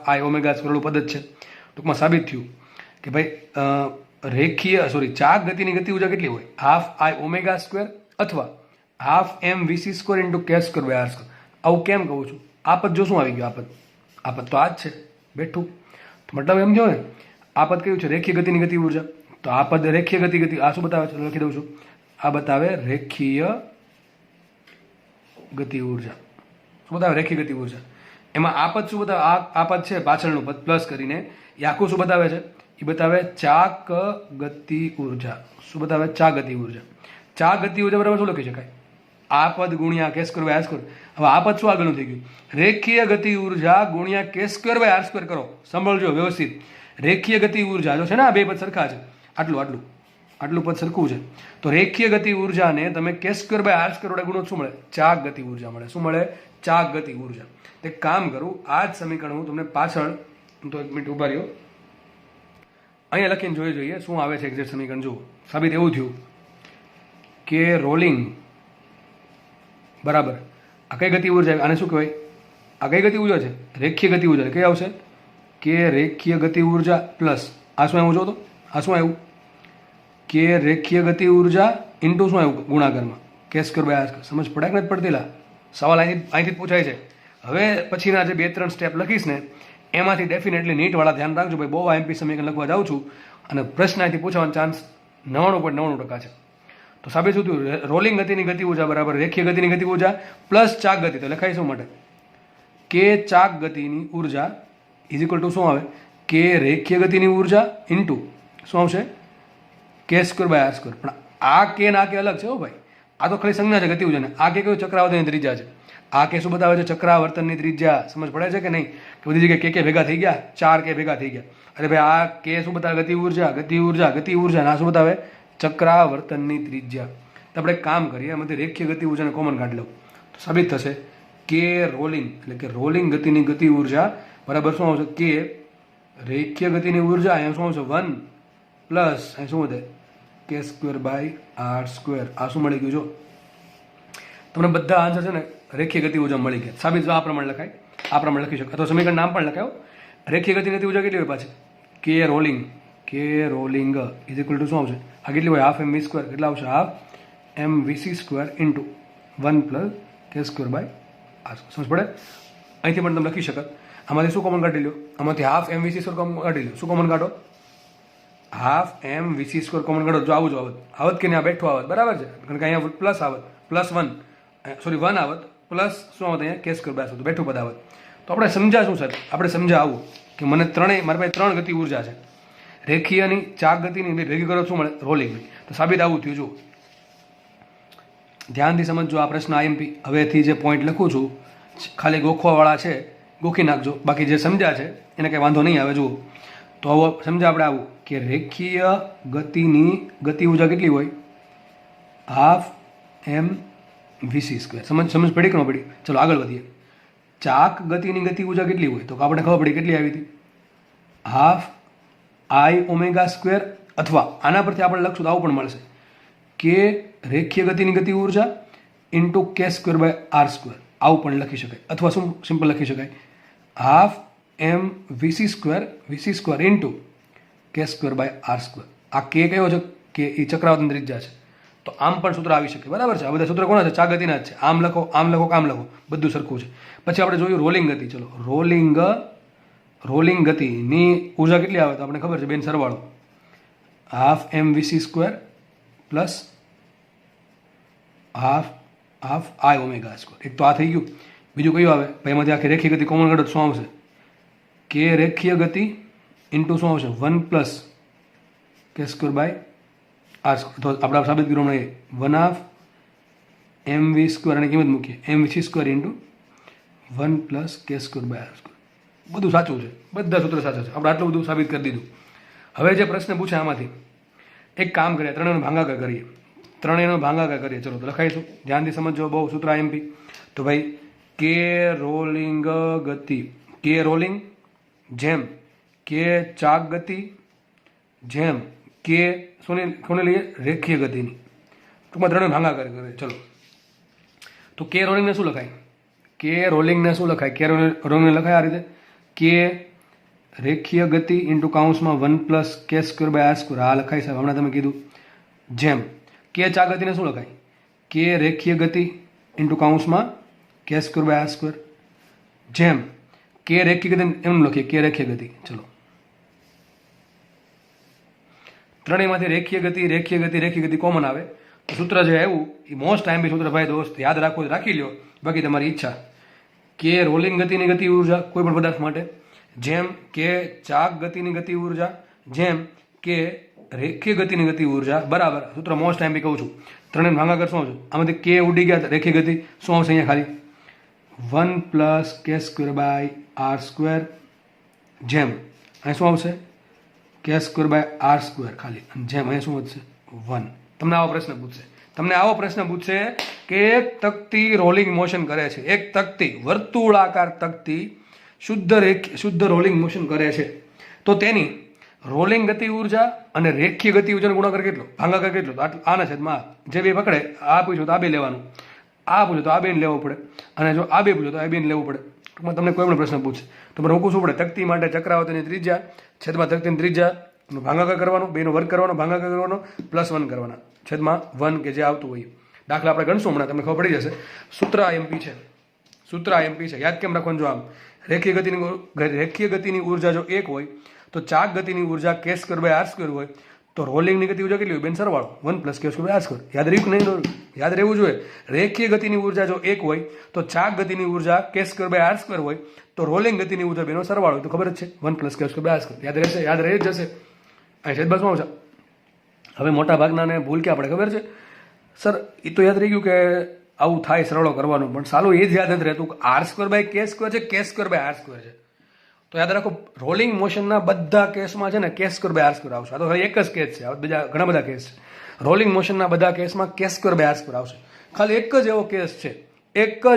આઈ ઓમેગા સ્ક્વેરનું પદ જ છે. ટૂંકમાં સાબિત થયું કે ભાઈ ચાક ગતિની ગતિ ઉર્જા કેટલી હોય? હાફ આઈ ઓમેગા સ્ક્વેર અથવા half M VC square into K square by R square. આવું કેમ કહું છું? આ પદ જો શું આવી ગયું? આ પદ તો આ જ છે બેઠું. તો મતલબ એમ જો ને આ પદ કયું છે? રેખીય ગતિની ગતિ ઉર્જા. તો આ પદ રેખીય ગતિ આ શું બતાવે છે? લખી દઉં છું. આ બતાવે રેખીય ગતિ ઉર્જા. શું બતાવે? રેખીય ગતિ ઉર્જા. એમાં આ પદ શું બતાવે? આ પદ છે પાછળનું પદ પ્લસ કરીને એ આખું શું બતાવે છે? એ બતાવે ચાક ગતિ ઉર્જા. શું બતાવે? ચાક ગતિ ઉર્જા. ચાક ગતિ ઉર્જા બરાબર શું લખી શકાય? આ પદ ગુણ્યા કે સ્ક્વેર બાય આર સ્ક્વેર. હવે આ પદ શું આગળનું થઈ ગયું? રેખીય ગતિ ઉર્જા ગુણ્યા કે સ્ક્વેર બાય આર સ્ક્વેર કરો. સાંભળજો વ્યવસ્થિત. રેખીય ગતિ ઉર્જા જો છે ને આ બે પદ સરખા છે. આટલું પદ સરખું છે. તો રેખીય ગતિ ઉર્જાને તમે કે સ્ક્વેર બાય આર સ્ક્વેર વડે ગુણો શું મળે? ચાક ગતિ ઉર્જા મળે. શું મળે? ચાક ગતિ ઉર્જા. એક કામ કરું, આ જ સમીકરણ હું તમને પાછળ તો એક મિનિટ ઉભા રહ્યો અહીંયા લખીને જોઈએ શું આવે છે એક્ઝેક્ટ સમીકરણ. જુઓ સાબિત એવું થયું કે રોલિંગ બરાબર આ કઈ ગતિ ઉર્જા? આને શું કહેવાય? આ કઈ ગતિ ઉર્જા છે? રેખીય ગતિ ઉર્જા. કઈ આવશે? કે રેખીય ગતિ ઉર્જા પ્લસ આ શું આવ્યું? જો તો આ શું આવ્યું? કે રેખીય ગતિ ઉર્જા ઇન્ટુ શું આવ્યું? ગુણાકારમાં કે સ્ક્વેર બાય આર સ્ક્વેર. સમજ પડે કે નથી પડતી? સવાલ અહીંથી જ પૂછાય છે. હવે પછીના જે 2-3 સ્ટેપ લખીશ ને એમાંથી ડેફિનેટલી નીટવાળા ધ્યાન રાખજો ભાઈ. બહુ આઈએમપી સમીકરણ લખવા જાઉં છું અને પ્રશ્ન અહીંથી પૂછવાનો ચાન્સ 99.99% છે. તો સાબિત શું થયું? રોલિંગ ગતિની ગતિ ઉર્જા બરાબર રેખીય ગતિની ગતિ ઉર્જા પ્લસ ચાક ગતિ. તો લખાય શું માટે? કે ચાક ગતિની ઉર્જા ઇઝ ઇક્વલ ટુ શું આવે? કે રેખીય ગતિની ઉર્જા ઇન્ટુ શું આવશે? કે સ્ક્વેર બાય આર સ્ક્વેર. પણ આ કે ના કે અલગ છે હો ભાઈ. આ તો ખાલી સંજ્ઞા છે ગતિ ઉર્જાને. આ કે કયું? ચક્રાવર્તનની ત્રિજ્યા છે. આ કે શું બતાવે છે? ચક્રાવર્તનની ત્રિજ્યા. સમજ પડે છે કે નહીં? કે બધી જગ્યાએ કે ભેગા થઈ ગયા, 4 કે ભેગા થઈ ગયા. અરે ભાઈ આ કે શું બતાવે? ગતિ ઉર્જા. આ શું બતાવે? ચક્રાવર્તનની ત્રિજ્યા. તો આપણે એક કામ કરીએ, આમાંથી રેખીય ગતિ ઉર્જાને કોમન કાઢી લઉં તો સાબિત થશે કે રોલિંગ એટલે કે રોલિંગ ગતિની ગતિ ઉર્જા બરાબર શું આવશે? કે રેખીય ગતિની ઉર્જા અહીંયા શું આવશે? 1 પ્લસ અહીં શું વધે? કે સ્ક્વેર બાય આર સ્ક્વેર. આ શું મળી ગયું? જો તમને બધા આન્સર છે ને રેખીય ગતિ ઉર્જા મળી ગયા. સાબિત આ પ્રમાણે લખાય, આ પ્રમાણે લખી શકો. અથવા સમીકરણ નામ પણ લખાયો. રેખીય ગતિ ઉર્જા કેટલી હોય પાછી? કે રોલિંગ ઇઝ ઇક્વલ ટુ શું આવશે? આ કેટલી હોય? Half M V square. કેટલા આવશે? Half M VC square into 1 plus K square by R square. સમજ પડે? અહીંથી પણ તમે લખી શકો. આમાંથી શું કોમન કાઢી લો? આમાંથી half M VC square common કાઢી લો. શું કોમન કાઢો? Half M VC square common કાઢો. જો આવું જ આવત કે નહીં? આ બેઠું આવત બરાબર છે. કારણ કે અહીંયા પ્લસ આવત, પ્લસ 1 આવત પ્લસ શું આવત? અહીંયા કે સ્ક્વેર બાય બેઠું પદ આવત. તો આપણે સમજા શું સર? આપણે સમજા આવું કે મને મારી પાસે 3 ગતિ ઉર્જા છે. રેખીયની, ચાક ગતિની ભેગી કરો શું મળે? રોલિંગની. તો સાબિત આવું થયું. જો ધ્યાનથી સમજજો આ પ્રશ્ન આઈએમપી. હવેથી જે પોઈન્ટ લખું છું ખાલી ગોખવાવાળા છે, ગોખી નાખજો. બાકી જે સમજ્યા છે એને કંઈ વાંધો નહીં આવે. જુઓ તો હવે સમજા આપણે આવું કે રેખીય ગતિની ગતિ ઉર્જા કેટલી હોય? Half M VC square. સમજ પડી કે ન પડી? ચલો આગળ વધીએ. ચાક ગતિની ગતિ ઉર્જા કેટલી હોય? તો આપણે ખબર પડી કેટલી આવી હતી? Half I omega square. અથવા આના પરથી આપણે લખશું તો આવું પણ મળશે કે રેખીય ગતિની ગતિ ઉર્જા into K square by R square. આવું પણ લખી શકાય, અથવા શું સિમ્પલ લખી શકાય, half M VC square into K square by R square. આ કે કયો છે કે એ ચક્રાવર્તન ત્રિજ્યા છે, તો આમ પણ સૂત્ર આવી શકે. બરાબર છે, આ બધા સૂત્ર કોના છે? ચાગતીના જ છે. આમ લખો, આમ લખો, આમ લખો, બધું સરખું છે. પછી આપણે જોયું રોલિંગ ગતિ. ચલો, રોલિંગ ગતિની ઉર્જા કેટલી આવે તો આપણે ખબર છે, બેન સરવાળો half M VC square plus half I omega square. એક તો આ થઈ ગયું. બીજું કયું આવે ભાઈ? એમાંથી આખી રેખીય ગતિ કોમન કાઢો તો શું આવશે? કે રેખીય ગતિ ઇન્ટુ શું આવશે? 1 plus K square by R square. તો આપણે સાબિત કર્યું હમણાં 1/2 એમ વી સ્ક્વેર અને કિંમત મૂકીએ એમ V square into 1 plus K square by R square. બધું સાચું છે, બધા સૂત્ર સાચા છે. આપણે આટલું બધું સાબિત કરી દીધું. હવે જે પ્રશ્ન પૂછે આમાંથી એક કામ કરીએ, ત્રણેયનો ભાગાકાર કરીએ. ત્રણેયનો ભાગાકાર કરીએ. ચલો તો લખાઈશું, ધ્યાનથી સમજો, બહુ સૂત્ર એમપી. તો ભાઈ કે રોલિંગ ગતિ, કે રોલિંગ જેમ કે ચાક ગતિ જેમ કે કોને લઈએ? રેખીય ગતિની. ટૂંકમાં ત્રણેય ભાગાકાર કરીએ. ચલો તો કે રોલિંગને શું લખાય? કે રોલિંગને શું લખાય? કે રોલિંગને લખાય આ રીતે, કે રેખીય ગતિ into કાઉન્સમાં 1 plus K square by R square. આ લખાય સાહેબ, હમણાં તમે કીધું. જેમ કે ચા ગતિને શું લખાય? કે રેખીય ગતિ ઇન્ટુ કાઉન્સમાં કે સ્ક્વેર બાય આર સ્ક્વેર. જેમ કે રેખીય ગતિ એમ લખીએ, કે રેખીય ગતિ. ચલો, ત્રણેયમાંથી રેખીય ગતિ કોમન આવે. સૂત્ર જે આવ્યું એ મોસ્ટ ટાઈમ બી સૂત્ર ભાઈ દોસ્ત યાદ રાખો, રાખી લ્યો, બાકી તમારી ઈચ્છા. કે રોલિંગ ગતિની ગતિ ઉર્જા કોઈ પણ પદાર્થ માટે, જેમ કે ચાક ગતિની ગતિ ઉર્જા, જેમ કે રેખીય ગતિની ગતિ ઉર્જા, બરાબર. સૂત્ર મોસ્ટ ટાઈમ બી કહું છું. ત્રણેય ભાગાકાર શું છે? આમાંથી કે ઉડી ગયા, રેખીય ગતિ શું આવશે અહીંયા? ખાલી 1 plus K square by R square. જેમ અહીં શું આવશે? કે સ્ક્વેર બાય આર સ્ક્વેર ખાલી. જેમ અહીંયા શું વધશે? 1. તમને આવો પ્રશ્ન પૂછશે કે એક તકતી રોલિંગ મોશન કરે છે, એક તકતી વર્તુળાકાર તકતી શુદ્ધ રોલિંગ મોશન કરે છે, તો તેની રોલિંગ ગતિ ઉર્જા અને રેખીય ગતિ ઉર્જાનો ગુણાકાર કેટલો? ભાગાકાર કેટલો? તો આના છેદમાં જે બે પકડે, આ પૂછ્યું તો આ બે લેવાનું, આ પૂછ્યું તો આ બેન લેવું પડે, અને જો આ બે પૂછ્યું તો આ બેન લેવું પડે. ટૂંકમાં તમને કોઈ પણ પ્રશ્ન પૂછે તો રોકવું શું પડે? તકતી માટે ચક્રાવર્તનની ત્રિજ્યા છેદમાં તકતીની ત્રિજ્યા ભાગાકાર કરવાનો, બેનો વર્ગ કરવાનો, ભાગાકાર કરવાનો, +1 કરવાના છેદમાં 1 કે જે આવતું હોય. દાખલા આપણે ગણશું હમણાં, તમને ખબર પડી જશે. સૂત્ર આઈએમપી છે, યાદ કેમ રાખવાનું? જો આમ રેખીય ગતિની ઉર્જા જો 1 હોય તો ચાક ગતિની ઉર્જા કે સ્ક્વેર બાય આર સ્ક્વેર હોય, તો રોલિંગની ગતિ ઉર્જા કેટલી હોય? બેન સરવાળો 1 plus K square by R square. યાદ રહ્યું નહીં? યાદ રહેવું જોઈએ. રેખીય ગતિની ઉર્જા જો 1 હોય તો ચાક ગતિની ઉર્જા કે સ્ક્વેર બાય આર સ્ક્વેર હોય, તો રોલિંગ ગતિની ઉર્જા બેનો સરવાળો હોય. તો ખબર જ છે 1 plus K square by R square. યાદ રહેશે, યાદ રહી જ જશે. અહીં છેદમાં આવશે. હવે મોટા ભાગનાને ભૂલ ક્યાં પડે ખબર છે? સર એ તો યાદ રહી ગયું કે આવું થાય, સરળો કરવાનું, પણ સાલું એ જ યાદ નથી રહેતું કે આર સ્ક્વેર બાય કે સ્ક્વેર છે, કે સ્ક્વેર બાય આર સ્ક્વેર છે. તો યાદ રાખો, રોલિંગ મોશનના બધા કેસમાં છે ને કે સ્ક્વેર બાય આર સ્ક્વેર આવશે. આ તો એક જ કેસ છે, બીજા ઘણા બધા કેસ છે. રોલિંગ મોશનના બધા કેસમાં કે સ્ક્વેર બાય આર સ્ક્વેર આવશે. ખાલી એક જ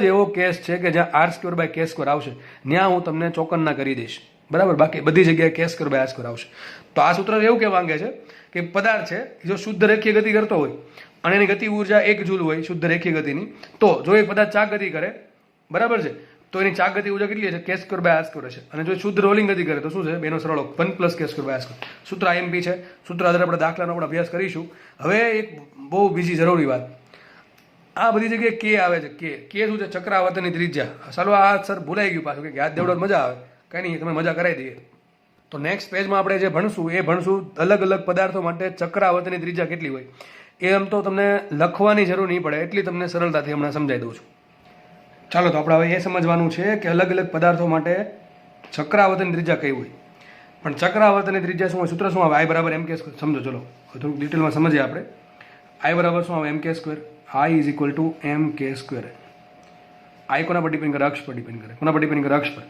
એવો કેસ છે કે જ્યાં આર સ્ક્વેર બાય કે સ્ક્વેર આવશે, ત્યાં હું તમને ચોકન્ના કરી દઈશ, બરાબર. બાકી બધી જગ્યાએ કે સ્ક્વેર બાય આર સ્ક્વેર આવશે. તો આ સૂત્ર એવું કહેવા માંગે છે કે પદાર્થ છે જો શુદ્ધ રેખીય ગતિ કરતો હોય અને એની ગતિ ઉર્જા 1 જૂલ હોય શુદ્ધ રેખીય ગતિની, તો જો એ પદાર્થ ચાક ગતિ કરે, બરાબર છે, તો એની ચાક ગતિ ઉર્જા કેટલી છે? કે સ્ક્વેર બાય આર સ્ક્વેર છે. અને જો શુદ્ધ રોલિંગ ગતિ કરે તો શું છે? બેનો સરવાળો 1 plus K square by R square. સૂત્ર આઈએમપી છે. સૂત્ર આધારે આપણે દાખલાનો આપણે અભ્યાસ કરીશું. હવે એક બહુ બીજી જરૂરી વાત, આ બધી જગ્યાએ કે આવે છે. કે શું છે? ચક્રાવર્તનની ત્રિજ્યા. ચાલો આ સર ભૂલાઈ ગયું પાછું, કે યાદ દેવડો મજા આવે, કંઈ નહીં, તમે મજા કરાવી દઈએ. તો નેક્સ્ટ પેજમાં આપણે જે ભણશું એ ભણશું અલગ અલગ પદાર્થો માટે ચક્રાવર્તનની ત્રિજ્યા કેટલી હોય. એમ તો તમને લખવાની જરૂર નહીં પડે, એટલી તમને સરળતાથી હમણાં સમજાવી દઉં છું. ચાલો તો આપણે હવે એ સમજવાનું છે કે અલગ અલગ પદાર્થો માટે ચક્રાવર્તનની ત્રિજ્યા કઈ હોય. પણ ચક્રાવર્તનની ત્રિજ્યા શું હોય? સૂત્ર શું આવે? I બરાબર એમ કે સ્ક્વેર. સમજો, ચલો થોડુંક ડિટેલમાં સમજીએ આપણે. I બરાબર શું આવે? M K square. I is equal to M K square. I કોના પર ડિપેન્ડ કરે? અક્ષ પર ડિપેન્ડ કરે. કોના પર ડિપેન્ડ કરે? અક્ષ પર.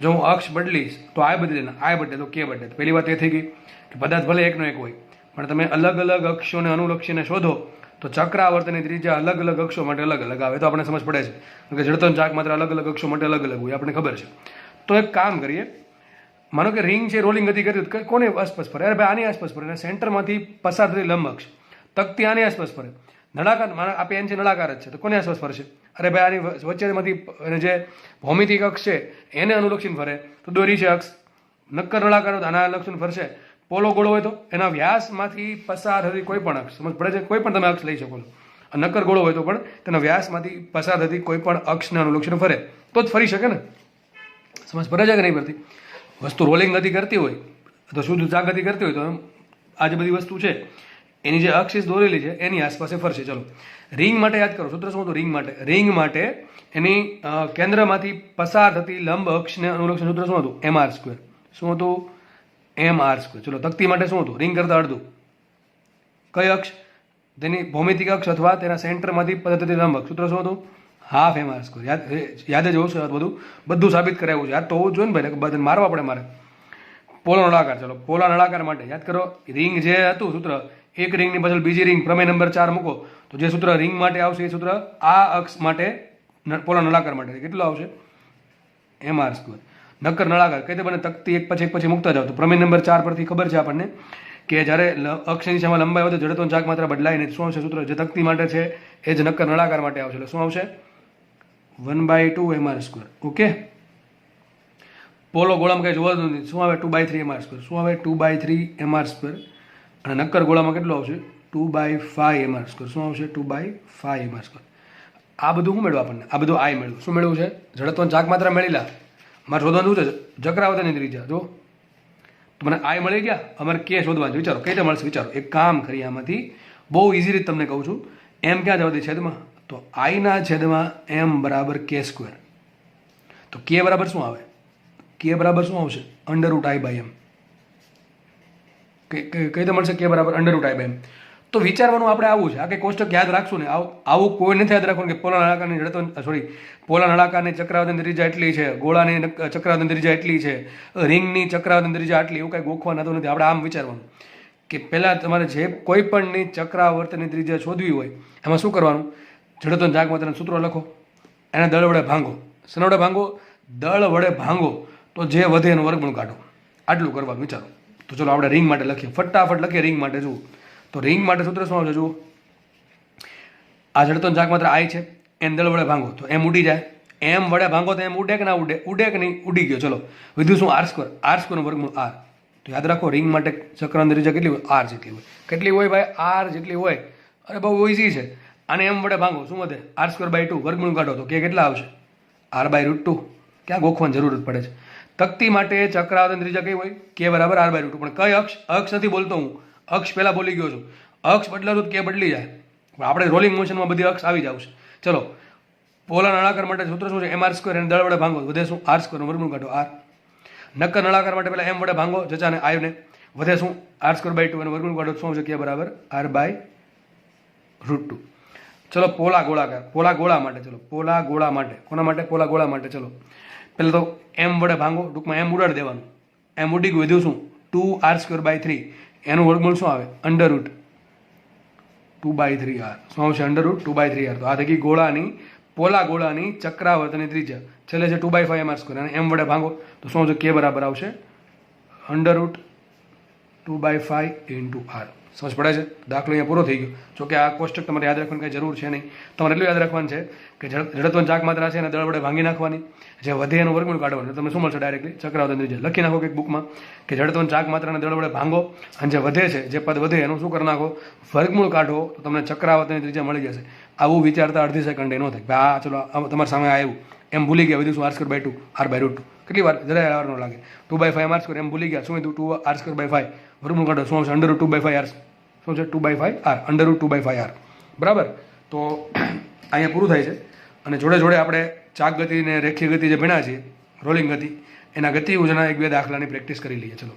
જો હું અક્ષ બદલીશ તો I બદલે ને, I બદલે તો કે બદલે. પહેલી વાત એ થઈ ગઈ કે પદાર્થ ભલે એકનો એક હોય, પણ તમે અલગ અલગ અક્ષોને અનુલક્ષીને શોધો તો ચક્રાવર્તનની ત્રિજ્યા અલગ અલગ અક્ષો માટે અલગ અલગ આવે. તો આપણે સમજ પડે છે કે જડતોન ચાક માત્ર અલગ અલગ અક્ષો માટે અલગ અલગ હોય, આપણને ખબર છે. તો એક કામ કરીએ, માનો કે રિંગ છે, રોલિંગ ગતિ કરી તો કોની આસપાસ ફરે? અરે ભાઈ આની આસપાસ ફરે. સેન્ટરમાંથી પસાર થતી લંબ અક્ષ તકતી આની આસપાસ ફરે, નળાકાર આ પેન છે નળાકાર જ છે, તો કોને આસપાસ ફરશે? અરે ભાઈ આની વચ્ચેમાંથી જે ભૌમિતિક અક્ષ છે એને અનુલક્ષીને ફરે, તો દોરી છે અક્ષ. નક્કર નળાકાર હોય તો આના અનુલક્ષીને ફરશે. પોલો ગોળો હોય તો એના વ્યાસમાંથી પસાર થતી કોઈ પણ અક્ષ, સમજ પડે છે? કોઈ પણ તમે અક્ષ લઈ શકો છો. નક્કર ગોળો હોય તો પણ તેના વ્યાસમાંથી પસાર થતી કોઈ પણ અક્ષને અનુલક્ષીને ફરે તો જ ફરી શકે ને. સમજ પડે છે કે નહીં પડતી? વસ્તુ રોલિંગ ગતિ કરતી હોય તો શુદ્ધ ચાક ગતિ કરતી હોય તો આ જે બધી વસ્તુ છે એની જે અક્ષ દોરેલી છે એની આસપાસ ફરશે. ચલો રિંગ માટે યાદ કરો, સૂત્ર શું હતું રિંગ માટે એની કેન્દ્રમાંથી પસાર થતી લંબ અક્ષને અનુલક્ષીને સૂત્ર શું હતું? mr². શું હતું? mr². ચલો તકતી માટે શું હતું? રિંગ કરતા અડધું. કઈ અક્ષ? તેની ભૌમિતિક અક્ષ અથવા તેના સેન્ટરમાંથી પસાર થતી લંબ અક્ષ. સૂત્ર શું હતું? Half mr². યાદ જ હોવું છે, બધું સાબિત કરાવ્યું છે. યાદ તો હોવું જોઈએ ને ભાઈ, બધાને મારવા પડે મારે. પોલો નળાકાર, ચલો પોલા નળાકાર માટે યાદ કરો, રિંગ જે હતું સૂત્ર, એક રિંગની પાછળ બીજી રિંગ, પ્રમેય નંબર 4 મૂકો તો જે સૂત્ર રિંગ માટે આવશે એ સૂત્ર આ અક્ષ માટે પોલા નળાકાર માટે કેટલું આવશે? mr². નક્કર નળાકાર કઈ રીતે બને? તકતી એક પછી મૂકતા જાવ તો પ્રમેય નંબર 4 પરથી ખબર છે આપણને કે જ્યારે અક્ષની દિશામાં લંબાઈ હોય તો જડત્વની ચાક માત્રા બદલાય નહીં. શું આવશે સૂત્ર? જે તકતી માટે છે એ જ નક્કર નળાકાર માટે આવશે. એટલે શું આવશે? 1/2 mr². ઓકે. પોલો ગોળામાં કઈ જોવાનું નથી. શું આવે? 2/3 mr². શું આવે? 2/3 mr². અને નક્કર ગોળામાં કેટલું આવશે? 2/5 mr². શું આવશે? 2/5 mr². આ બધું શું મેળવ્યું આપણને? આ બધું આઈ મેળવ્યું. શું મેળવ્યું છે? જડત્વની ચાક માત્રા મેળવેલા. મારે શોધવાનું શું છે? ચક્રાવર્તનની ત્રિજ્યા. જો તો મને આઈ મળી ગયા, અમારે કે શોધવાનું? વિચારો કઈ રીતે મળશે? વિચારો. એક કામ કરી, આમાંથી બહુ ઇઝી રીતે તમને કહું છું. એમ ક્યાં જવા દે? છેદમાં. તો આઈના છેદમાં m બરાબર k². તો k બરાબર શું આવે? k બરાબર શું આવશે? √i/m. કઈ રીતે મળશે k બરાબર √i/m? તો વિચારવાનું આપણે આવું છે. આ કંઈ કોષ્ટક યાદ રાખશું ને, આવું કોઈ નથી યાદ રાખવાનું કે પોલા નળાકારની પોલા નળાકારની ચક્રાવર્તન ત્રિજ્યા એટલી છે, ગોળાની ચક્રાવર્તન ત્રિજ્યા એટલી છે, રિંગની ચક્રાવર્તન ત્રિજ્યા આટલી, એવું કંઈ ગોખવા નતું નથી. આપણે આમ વિચારવાનું કે પહેલાં તમારે જે કોઈ પણની ચક્રાવર્તનની ત્રિજ્યા શોધવી હોય એમાં શું કરવાનું? જડત્વની ચાક માત્રાનું સૂત્ર લખો, એને દળ વડે ભાંગો. શેના વડે ભાંગો? દળ વડે ભાંગો તો જે વધે એનું વર્ગમૂળ કાઢો. આટલું કરવાનું. વિચારો. તો ચલો આપણે રિંગ માટે લખીએ, ફટાફટ લખીએ રિંગ માટે. જુઓ તો રિંગ માટે સૂત્ર શું આવશે? જુઓ, આ જડત્વની ચાક માત્ર આઈ છે, એને દળ વડે ભાંગો તો એમ ઉડી જાય. એમ વડે ભાંગો તો એમ ઉડે કે ના ઉડે? ઉડે કે નહીં? ઉડી ગયો. ચલો વિધું શું? r². નું વર્ગમૂળ r. તો યાદ રાખો રિંગ માટે ચક્રાવર્તન ત્રિજ્યા કેટલી હોય? r જેટલી હોય. કેટલી હોય ભાઈ? r જેટલી હોય. અરે બહુ ઇઝી છે. આને એમ વડે ભાંગો, શું વધે? r²/2. વર્ગમૂળ કાઢો તો કે કેટલા આવશે? r/√2. ક્યાં ગોખવાની જરૂર પડે છે? તકતી માટે ચક્રાવર્તન ત્રિજ્યા કઈ હોય? k બરાબર r/√2. પણ કઈ અક્ષ? અક્ષ નથી બોલતો હું, અક્ષ પહેલા બોલી ગયો છું. અક્ષ બદલાતું કે બદલી જાય, પણ આપણે રોલિંગ મોશનમાં બધી અક્ષ આવી જ આવશે. ચલો પોલા નળાકાર માટે સૂત્ર શું છે? mr². એને દળ વડે ભાંગો વધે શું? r². નું વર્ગમૂળ કાઢો r. નક્કર નળાકાર માટે પહેલા m વડે ભાંગો જચાને આયને, વધે શું? r²/2. એનું વર્ગમૂળ કાઢો શું આવશે? k બરાબર r/√2. ચલો પોલા ગોળા માટે, ચલો પોલા ગોળા માટે, કોના માટે? પોલા ગોળા માટે. ચલો પહેલાં તો m વડે ભાંગો, ટૂંકમાં m ઉડાડી દેવાનું. m ઉડી ગયું, વધ્યું શું? 2r²/3. એનું વર્ગમૂળ શું આવે? √2/3r. શું આવશે? √2/3r. તો આ થઈ ગઈ ગોળાની, પોલા ગોળાની ચક્રાવર્તનની ત્રિજ્યા. છેલ્લે છે 2/5 mr². અને m વડે ભાંગો તો શું આવશે? k બરાબર આવશે √2/5 × r. સમજ પડે છે? દાખલો અહીંયા પૂરો થઈ ગયો. જો કે આ કોષ્ટક તમારે યાદ રાખવાની કંઈ જરૂર છે નહીં. તમારે એટલું યાદ રાખવાનું છે કે જડત્વની ચાક માત્રા છે એને દળ વડે ભાંગી નાખવાની, જે વધે એનું વર્ગમૂળ કાઢવાનું. તમને શું મળશે? ડાયરેક્ટલી ચક્રાવર્તન ત્રિજ્યા લખી નાખો એક બુકમાં કે જડત્વની ચાક માત્રાને દળ વડે ભાંગો અને જે વધે છે, જે પદ વધે એનું શું કરી નાખો? વર્ગમૂળ કાઢો તો તમને ચક્રાવર્તનની ત્રિજ્યા મળી જશે. આવું વિચારતા અડધી સેકન્ડે ન થાય. આ ચલો તમારા સામે આવ્યું, એમ ભૂલી ગયા, વધુ શું? r²/2 r/√2. કેટલી વાર? જરાય વાર ન લાગે. 2/5 r². એમ ભૂલી ગયા, શું હતું? 2r²/5. વર્ગમૂળ કાઢો શું આવશે? √2/5r. શું છે? 2/5r. √2/5r. બરાબર. તો અહીંયા પૂરું થાય છે. અને જોડે જોડે આપણે ચાક ગતિ ને રેખીય ગતિ જે ભણ્યા છીએ, રોલિંગ ગતિ, એના ગતિ ઉર્જાના 1-2 દાખલાની પ્રેક્ટિસ કરી લઈએ. ચલો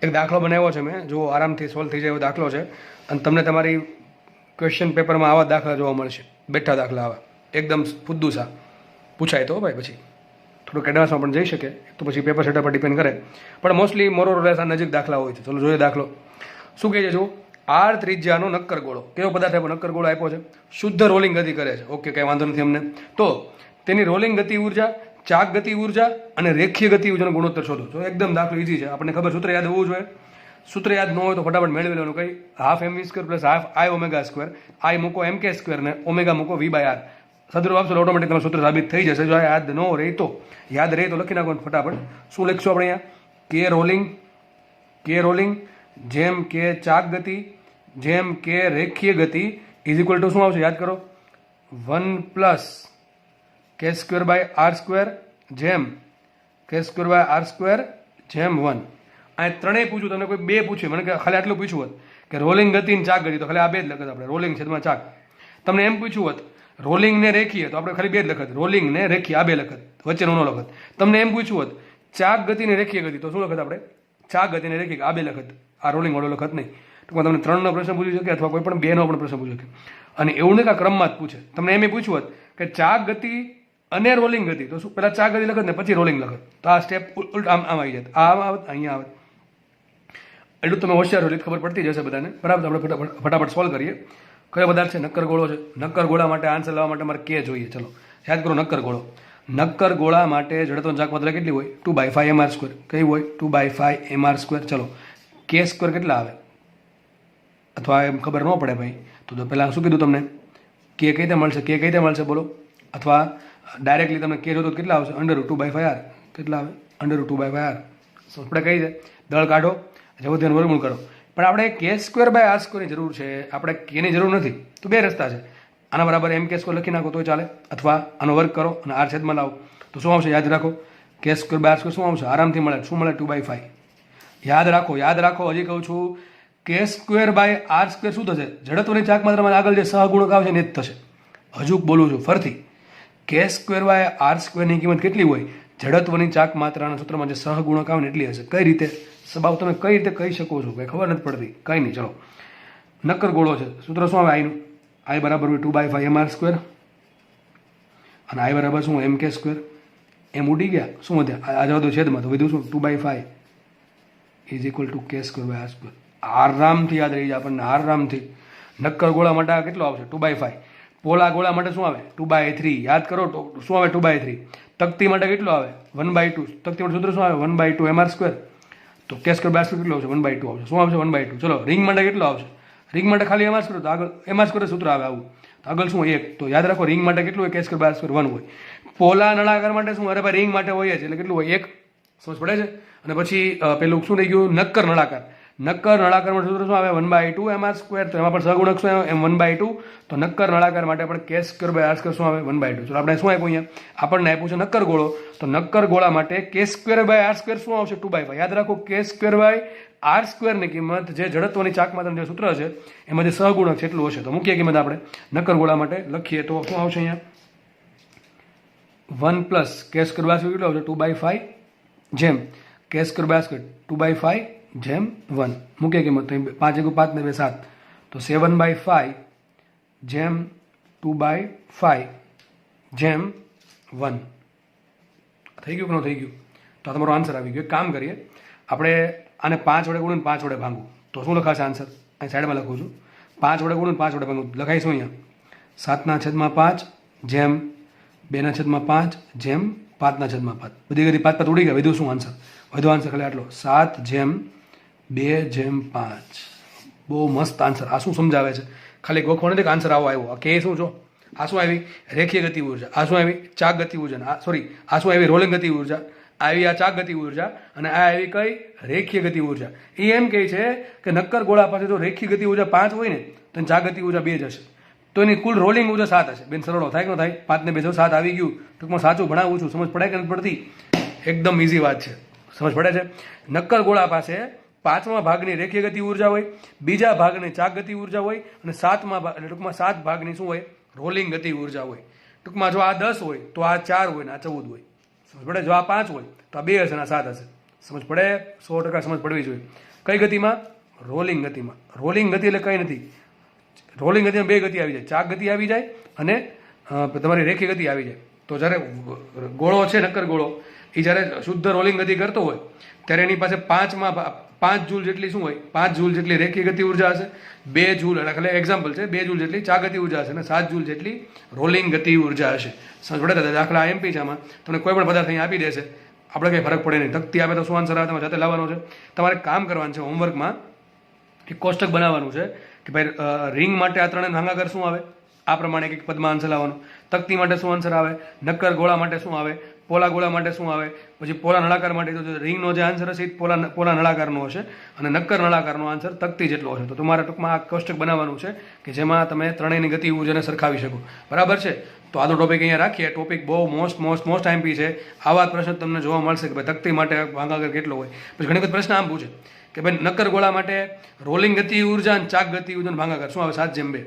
એક દાખલો બનાવ્યો છે મેં, જો આરામથી સોલ્વ થઈ જાય એવો દાખલો છે. અને તમને તમારી ક્વેશ્ચન પેપરમાં આવા દાખલા જોવા મળશે, બેઠા દાખલા આવા એકદમ ફુદ્દુસા પૂછાય તો ભાઈ પછી થોડુંક એડવાન્સમાં પણ જઈ શકે, તો પછી પેપર સેટર પર ડિપેન્ડ કરે. પણ મોસ્ટલી મોરોલેસ આ નજીક દાખલા હોય છે. ચલો જોઈએ દાખલો. શું કહે છે? જો r ત્રિજ્યાનો નક્કર ગોળો, કેવો પદાર્થ આપ્યો? નક્કર ગોળો આપ્યો છે, શુદ્ધ રોલિંગ ગતિ કરે છે. ઓકે, કંઈ વાંધો નથી અમને. તો તેની રોલિંગ ગતિ ઉર્જા, ચાક ગતિ ઉર્જા અને રેખીય ગતિ ઉર્જાનો ગુણોત્તર શોધો. તો એકદમ દાખલો ઈઝી છે, આપણને ખબર, સૂત્ર યાદ હોવું જોઈએ. સૂત્ર યાદ ન હોય તો ફટાફટ મેળવી લેવાનું કઈ half M V square plus half I omega square, I મૂકો એમ કે સ્ક્વેર ને ઓમેગા મૂકો વી બાય આર. સદરૂપ આપશો તો ઓટોમેટિક તમારું સૂત્ર સાબિત થઈ જશે. જો યાદ ન રહે તો લખી નાખો ફટાફટ. શું લખીશું આપણે અહીંયા? કે રોલિંગ જેમ કે ચાક ગતિ જેમ કે રેખીય ગતિ ઇઝ ઇક્વલ ટુ શું આવશે યાદ કરો? 1 plus K square by R square જેમ કે સ્ક્વેર બાય આર સ્ક્વેર જેમ 1. આ ત્રણેય પૂછ્યું, તમને કોઈ બે પૂછ્યું, મને ખાલી આટલું પૂછ્યું હોત કે રોલિંગ ગતિ ને ચાક ગતિ તો ખાલી આ બે જ લખત આપણે, રોલિંગ છેદમાં ચાક. તમને એમ પૂછ્યું હોત રોલિંગ ને રેખીય તો આપણે ખાલી બે જ લખત, રોલિંગ ને રેખીય આ બે લખત, વચ્ચેનો નો લખત. તમને એમ પૂછ્યું હોત ચાક ગતિ ને રેખીય ગતિ તો શું લખત આપણે? ચાક ગતિ ને રેખીય આ બે લખત, આ રોલિંગ વાળો લખત નહીં. ટૂંકમાં તમને 3નો પ્રશ્ન પૂછી શકે અથવા કોઈ પણ 2નો પણ પ્રશ્ન પૂછી શકે. અને એવું નહીં કે ક્રમમાં જ પૂછે. તમને એમ પૂછ્યું હોત કે ચાક ગતિ અને રોલિંગ ગતિ તો શું પહેલા ચાક ગતિ લખત ને પછી રોલિંગ લખત, તો આ સ્ટેપ ઉલટ આમ આવી જાય, આમ આવત અહીંયા આવત. એટલું તમે હોશિયાર હોય ખબર પડતી જશે બધાને. બરાબર, આપણે ફટાફટ સોલ્વ કરીએ. કયો પદાર્થ છે? નક્કર ગોળો છે. નક્કર ગોળા માટે આન્સર લાવવા માટે મારે કે જોઈએ. ચલો યાદ કરો નક્કર ગોળો. નક્કર ગોળા માટે જડત્વની ચાક માત્રા કેટલી હોય? 2/5 mr સ્ક્વેર. કઈ હોય? 2/5 mr સ્ક્વેર. ચલો કે સ્ક્વેર કેટલા આવે? અથવા એમ ખબર ન પડે ભાઈ તો પહેલાં શું કીધું તમને? કે કઈ રીતે મળશે? કે કઈ રીતે મળશે બોલો? અથવા ડાયરેક્ટલી તમને કે જોતો કેટલા આવશે? √2/5r. કેટલા આવે? √2/5r. આપણે કઈ છે દળ કાઢો, જવું વર્ગમૂળ કરો. પણ આપણે કે સ્ક્વેર બાય આર સ્ક્વેરની જરૂર છે, આપણે કેની જરૂર નથી. તો બે રસ્તા છે, આના બરાબર એમ કે સ્ક્વેર લખી નાખો તો ચાલે, અથવા આનો વર્ગ કરો અને આર છેદમાં લાવો તો શું આવશે? યાદ રાખો કે સ્ક્વેર બાય આર સ્ક્વેર શું આવશે? આરામથી મળે. શું મળે? 2/5. યાદ રાખો. હજી કહું છું કે સ્ક્વેર બાય આર સ્ક્વેર શું થશે? જડત્વની ચાક માત્રામાં આગળ જે સહગુણક આવશે ને જ થશે. હજુ બોલું છું ફરથી, કે સ્ક્વેર બાય આર સ્ક્વેરની કિંમત કેટલી હોય? જડત્વની ચાક માત્રાના સૂત્રમાં જે સહગુણક આવે ને એટલી હશે. કઈ રીતે સ્વભાવ તમે કઈ રીતે કહી શકો છો? કંઈ ખબર નથી પડતી. કંઈ નહીં. ચલો નક્કર ગોળો છે. સૂત્ર શું આવે? આઈનું આઈ બરાબર હોય 2/5 mr સ્ક્વેર અને આઈ બરાબર શું? એમ કે સ્ક્વેર. એમ ઉડી ગયા, શું વધ્યા? આ જવા દો છેદમાં, તો વધ્યું શું? 2/5 ઇઝ ઇક્વલ ટુ કે સ્ક્વેર બાય આર સ્ક્વેર. આરામથી યાદ રહી જાય આપણને, આરામથી. નક્કર ગોળા માટે આ કેટલો આવશે? 2/5. પોલા ગોળા માટે શું આવે? 2/3. યાદ કરો તો શું આવે? 2/3. તકતી માટે કેટલો આવે? 1/2. તકતી માટે સૂત્ર શું આવે? 1/2 mr સ્ક્વેર. તો કે સ્ક્વેર બાય સ્ક્વેર કેટલો આવશે? 1/2 આવશે. શું આવશે? 1/2. ચલો રિંગ માટે કેટલો આવશે? રિંગ માટે ખાલી એમાં સ્ક્વેર, તો આગળ એમાં સ્ક્વેર સૂત્ર આવે આવું, તો આગળ શું? 1. તો યાદ રાખો રિંગ માટે કેટલું હોય? કે સ્ક્વેર બાય સ્ક્વેર 1 હોય. પોલા નળાકાર માટે શું? અરે ભાઈ રિંગ માટે હોય જ, એટલે કેટલું હોય? 1. સમજ પડે છે? અને પછી પેલું શું થઈ ગયું? નક્કર નળાકાર. નક્કર નળાકાર માટે સૂત્ર શું આવે? 1/2 mr સ્ક્વેર. તો એમાં પણ સહગુણક શું આવે? એમ 1/2. તો નક્કર નળાકાર માટે આપણે કે સ્ક્વેર બાય આર સ્ક્વેર શું આવે? 1/2. ચલો આપણે શું આપ્યું અહીંયા? આપણને આપ્યું છે નક્કર ગોળો. તો નક્કર ગોળા માટે કે સ્ક્વેર બાય આર સ્ક્વેર શું આવશે? 2/5. યાદ રાખો કે સ્ક્વેર બાય આર સ્ક્વેરની કિંમત જે જડત્વની ચાક માત્રાનું જે સૂત્ર છે એમાં જે સહગુણક છે એટલું હશે. તો મુખ્ય કિંમત આપણે નક્કર ગોળા માટે લખીએ તો શું આવશે અહીંયા? 1 plus K square by square કેટલો આવશે? 2/5 જેમ કે સ્ક્વેર બાય સ્ક્વેર 2/5 જેમ 1. મુખ્ય કિંમત તો 5 × 5 ને 2 7, તો 7/5 જેમ 2/5 જેમ 1. થઈ ગયું કે ન થઈ ગયું? તો તમારો આન્સર આવી ગયો. એક કામ કરીએ, આપણે આને 5 વડે ગુણીને 5 વડે ભાંગું તો શું લખાશે આન્સર? અહીં સાઈડમાં લખું છું. 5 વડે ગુણીને 5 વડે ભાંગું લખાઈશું અહીંયા 7/5 જેમ 2/5 જેમ 5/5. બધી ગતિ 5 ઉડી ગયા. વધુ શું આન્સર? વધુ આન્સર ખાલી આટલો, 7 જેમ 2 જેમ 5. બહુ મસ્ત આન્સર. આ શું સમજાવે છે? ખાલી ગોખો નથી કે આન્સર આવો આવ્યો. આ કે શું છો? આ શું આવી? રેખીય ગતિ ઉર્જા. આ શું આવી? ચાક ગતિ ઉર્જા. સોરી, આ શું આવી? રોલિંગ ગતિ ઉર્જા. આવી આ ચાક ગતિ ઉર્જા, અને આ આવી કઈ? રેખીય ગતિ ઉર્જા. એ એમ કહે છે કે નક્કર ગોળા પાસે જો રેખીય ગતિ ઉર્જા 5 હોય ને તો ચાક ગતિ ઉર્જા 2 જ હશે. તો એની કુલ રોલિંગ ઉર્જા 7 હશે. બેન સરળો થાય કે ન થાય? 5 ને 2 7 આવી ગયું. ટૂંકમાં સાચું ભણાવું છું. સમજ પડે કે નથી પડતી? એકદમ ઇઝી વાત છે. સમજ પડે છે? નક્કર ગોળા પાસે 5મા ભાગની રેખીય ગતિ ઉર્જા હોય, બીજા ભાગની ચાક ગતિ ઉર્જા હોય, અને 7મા ભાગ એટલે ટૂંકમાં 7 ભાગની શું હોય? રોલિંગ ગતિ ઉર્જા હોય. ટૂંકમાં જો આ 10 હોય તો આ 4 હોય ને આ 14 હોય. સમજ પડે? જો આ 5 હોય તો આ 2 હશે ને આ 7 હશે. સમજ પડે? 100% સમજ પડવી જોઈએ. કઈ ગતિમાં? રોલિંગ ગતિમાં. રોલિંગ ગતિ એટલે કઈ નથી. રોલિંગ ગતિમાં 2 ગતિ આવી જાય, ચાક ગતિ આવી જાય અને તમારી રેખીય ગતિ આવી જાય. તો જ્યારે ગોળો છે નક્કર ગોળો એ જ્યારે શુદ્ધ રોલિંગ ગતિ કરતો હોય ત્યારે એની પાસે 5 જૂલ જેટલી શું હોય? 5 જૂલ જેટલી રેખીય ગતિ ઉર્જા હશે, 2 જૂલ એટલે ખાલી એક્ઝામ્પલ છે, 2 જૂલ જેટલી ચાક ગતિ ઉર્જા હશે અને 7 જૂલ જેટલી રોલિંગ ગતિ ઉર્જા હશે. સમજ પડે? દાખલા એમપી છે, આમાં તમને કોઈ પણ પદાર્થ અહીં આપી દેશે, આપણે કંઈ ફરક પડે નહીં. તકતી આપે તો શું આન્સર આવે તમારે જાતે લાવવાનો છે. તમારે કામ કરવાનું છે હોમવર્કમાં, એક કોષ્ટક બનાવવાનું છે કે ભાઈ રિંગ માટે આ ત્રણે ભાગાકાર શું આવે, આ પ્રમાણે એક પદમાં આન્સર લાવવાનો. તકતી માટે શું આન્સર આવે, નક્કર ગોળા માટે શું આવે, પોલા ગોળા માટે શું આવે, પછી પોલા નળાકાર માટે તો રિંગનો જે આન્સર હશે એ પોલા નળાકારનો હશે અને નક્કર નળાકારનો આન્સર તકતી જેટલો હશે. તો તમારે ટૂંકમાં આ કોષ્ટક બનાવવાનું છે કે જેમાં તમે ત્રણેયની ગતિ ઉર્જાને સરખાવી શકો. બરાબર છે. તો આજનો ટોપિક અહીંયા રાખીએ. ટોપિક બહુ મોસ્ટ આઈમ્પી છે. આવા પ્રશ્ન તમને જોવા મળશે કે ભાઈ તકતી માટે ભાગાકાર કેટલો હોય. પછી ઘણી બધી પ્રશ્ન આમ પૂછે કે ભાઈ નક્કર ગોળા માટે રોલિંગ ગતિ ઉર્જા અને ચાક ગતિ ઉર્જાનો ભાગાકાર શું આવે, 7:2.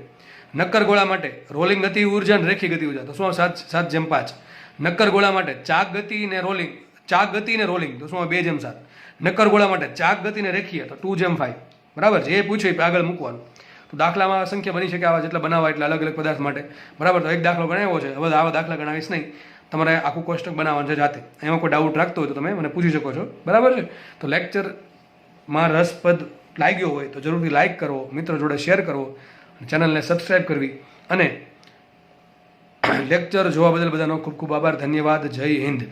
નક્કર ગોળા માટે રોલિંગ ગતિ ઉર્જા અને રેખી ગતિ ઉર્જા તો શું આવે, 7:5. નક્કર ગોળા માટે ચાક ગતિ ને રોલિંગ તો શું આવે, 2:7. નક્કર ગોળા માટે ચાક ગતિ ને રેખીય તો 2:5. બરાબર. જે પૂછ્યું એ આગળ મૂકવાનું. તો દાખલામાં સંખ્યા બની શકે આવા જેટલા બનાવવા એટલા અલગ અલગ પદાર્થ માટે. બરાબર. તો એક દાખલો ગણાવ્યો છે, હવે આવા દાખલા ગણાવીશ નહીં. તમારે આખું કોષ્ટક બનાવવાનું છે જાતે. એમાં કોઈ ડાઉટ રાખતો હોય તો તમે મને પૂછી શકો છો. બરાબર છે. તો લેક્ચરમાં રસપ્રદ લાગ્યો હોય તો જરૂરથી લાઇક કરવો, મિત્રો જોડે શેર કરવો, ચેનલને સબસ્ક્રાઈબ કરવી અને લેક્ચર જોવા બદલ બધાનો ખૂબ ખૂબ આભાર. ધન્યવાદ. જય હિન્દ.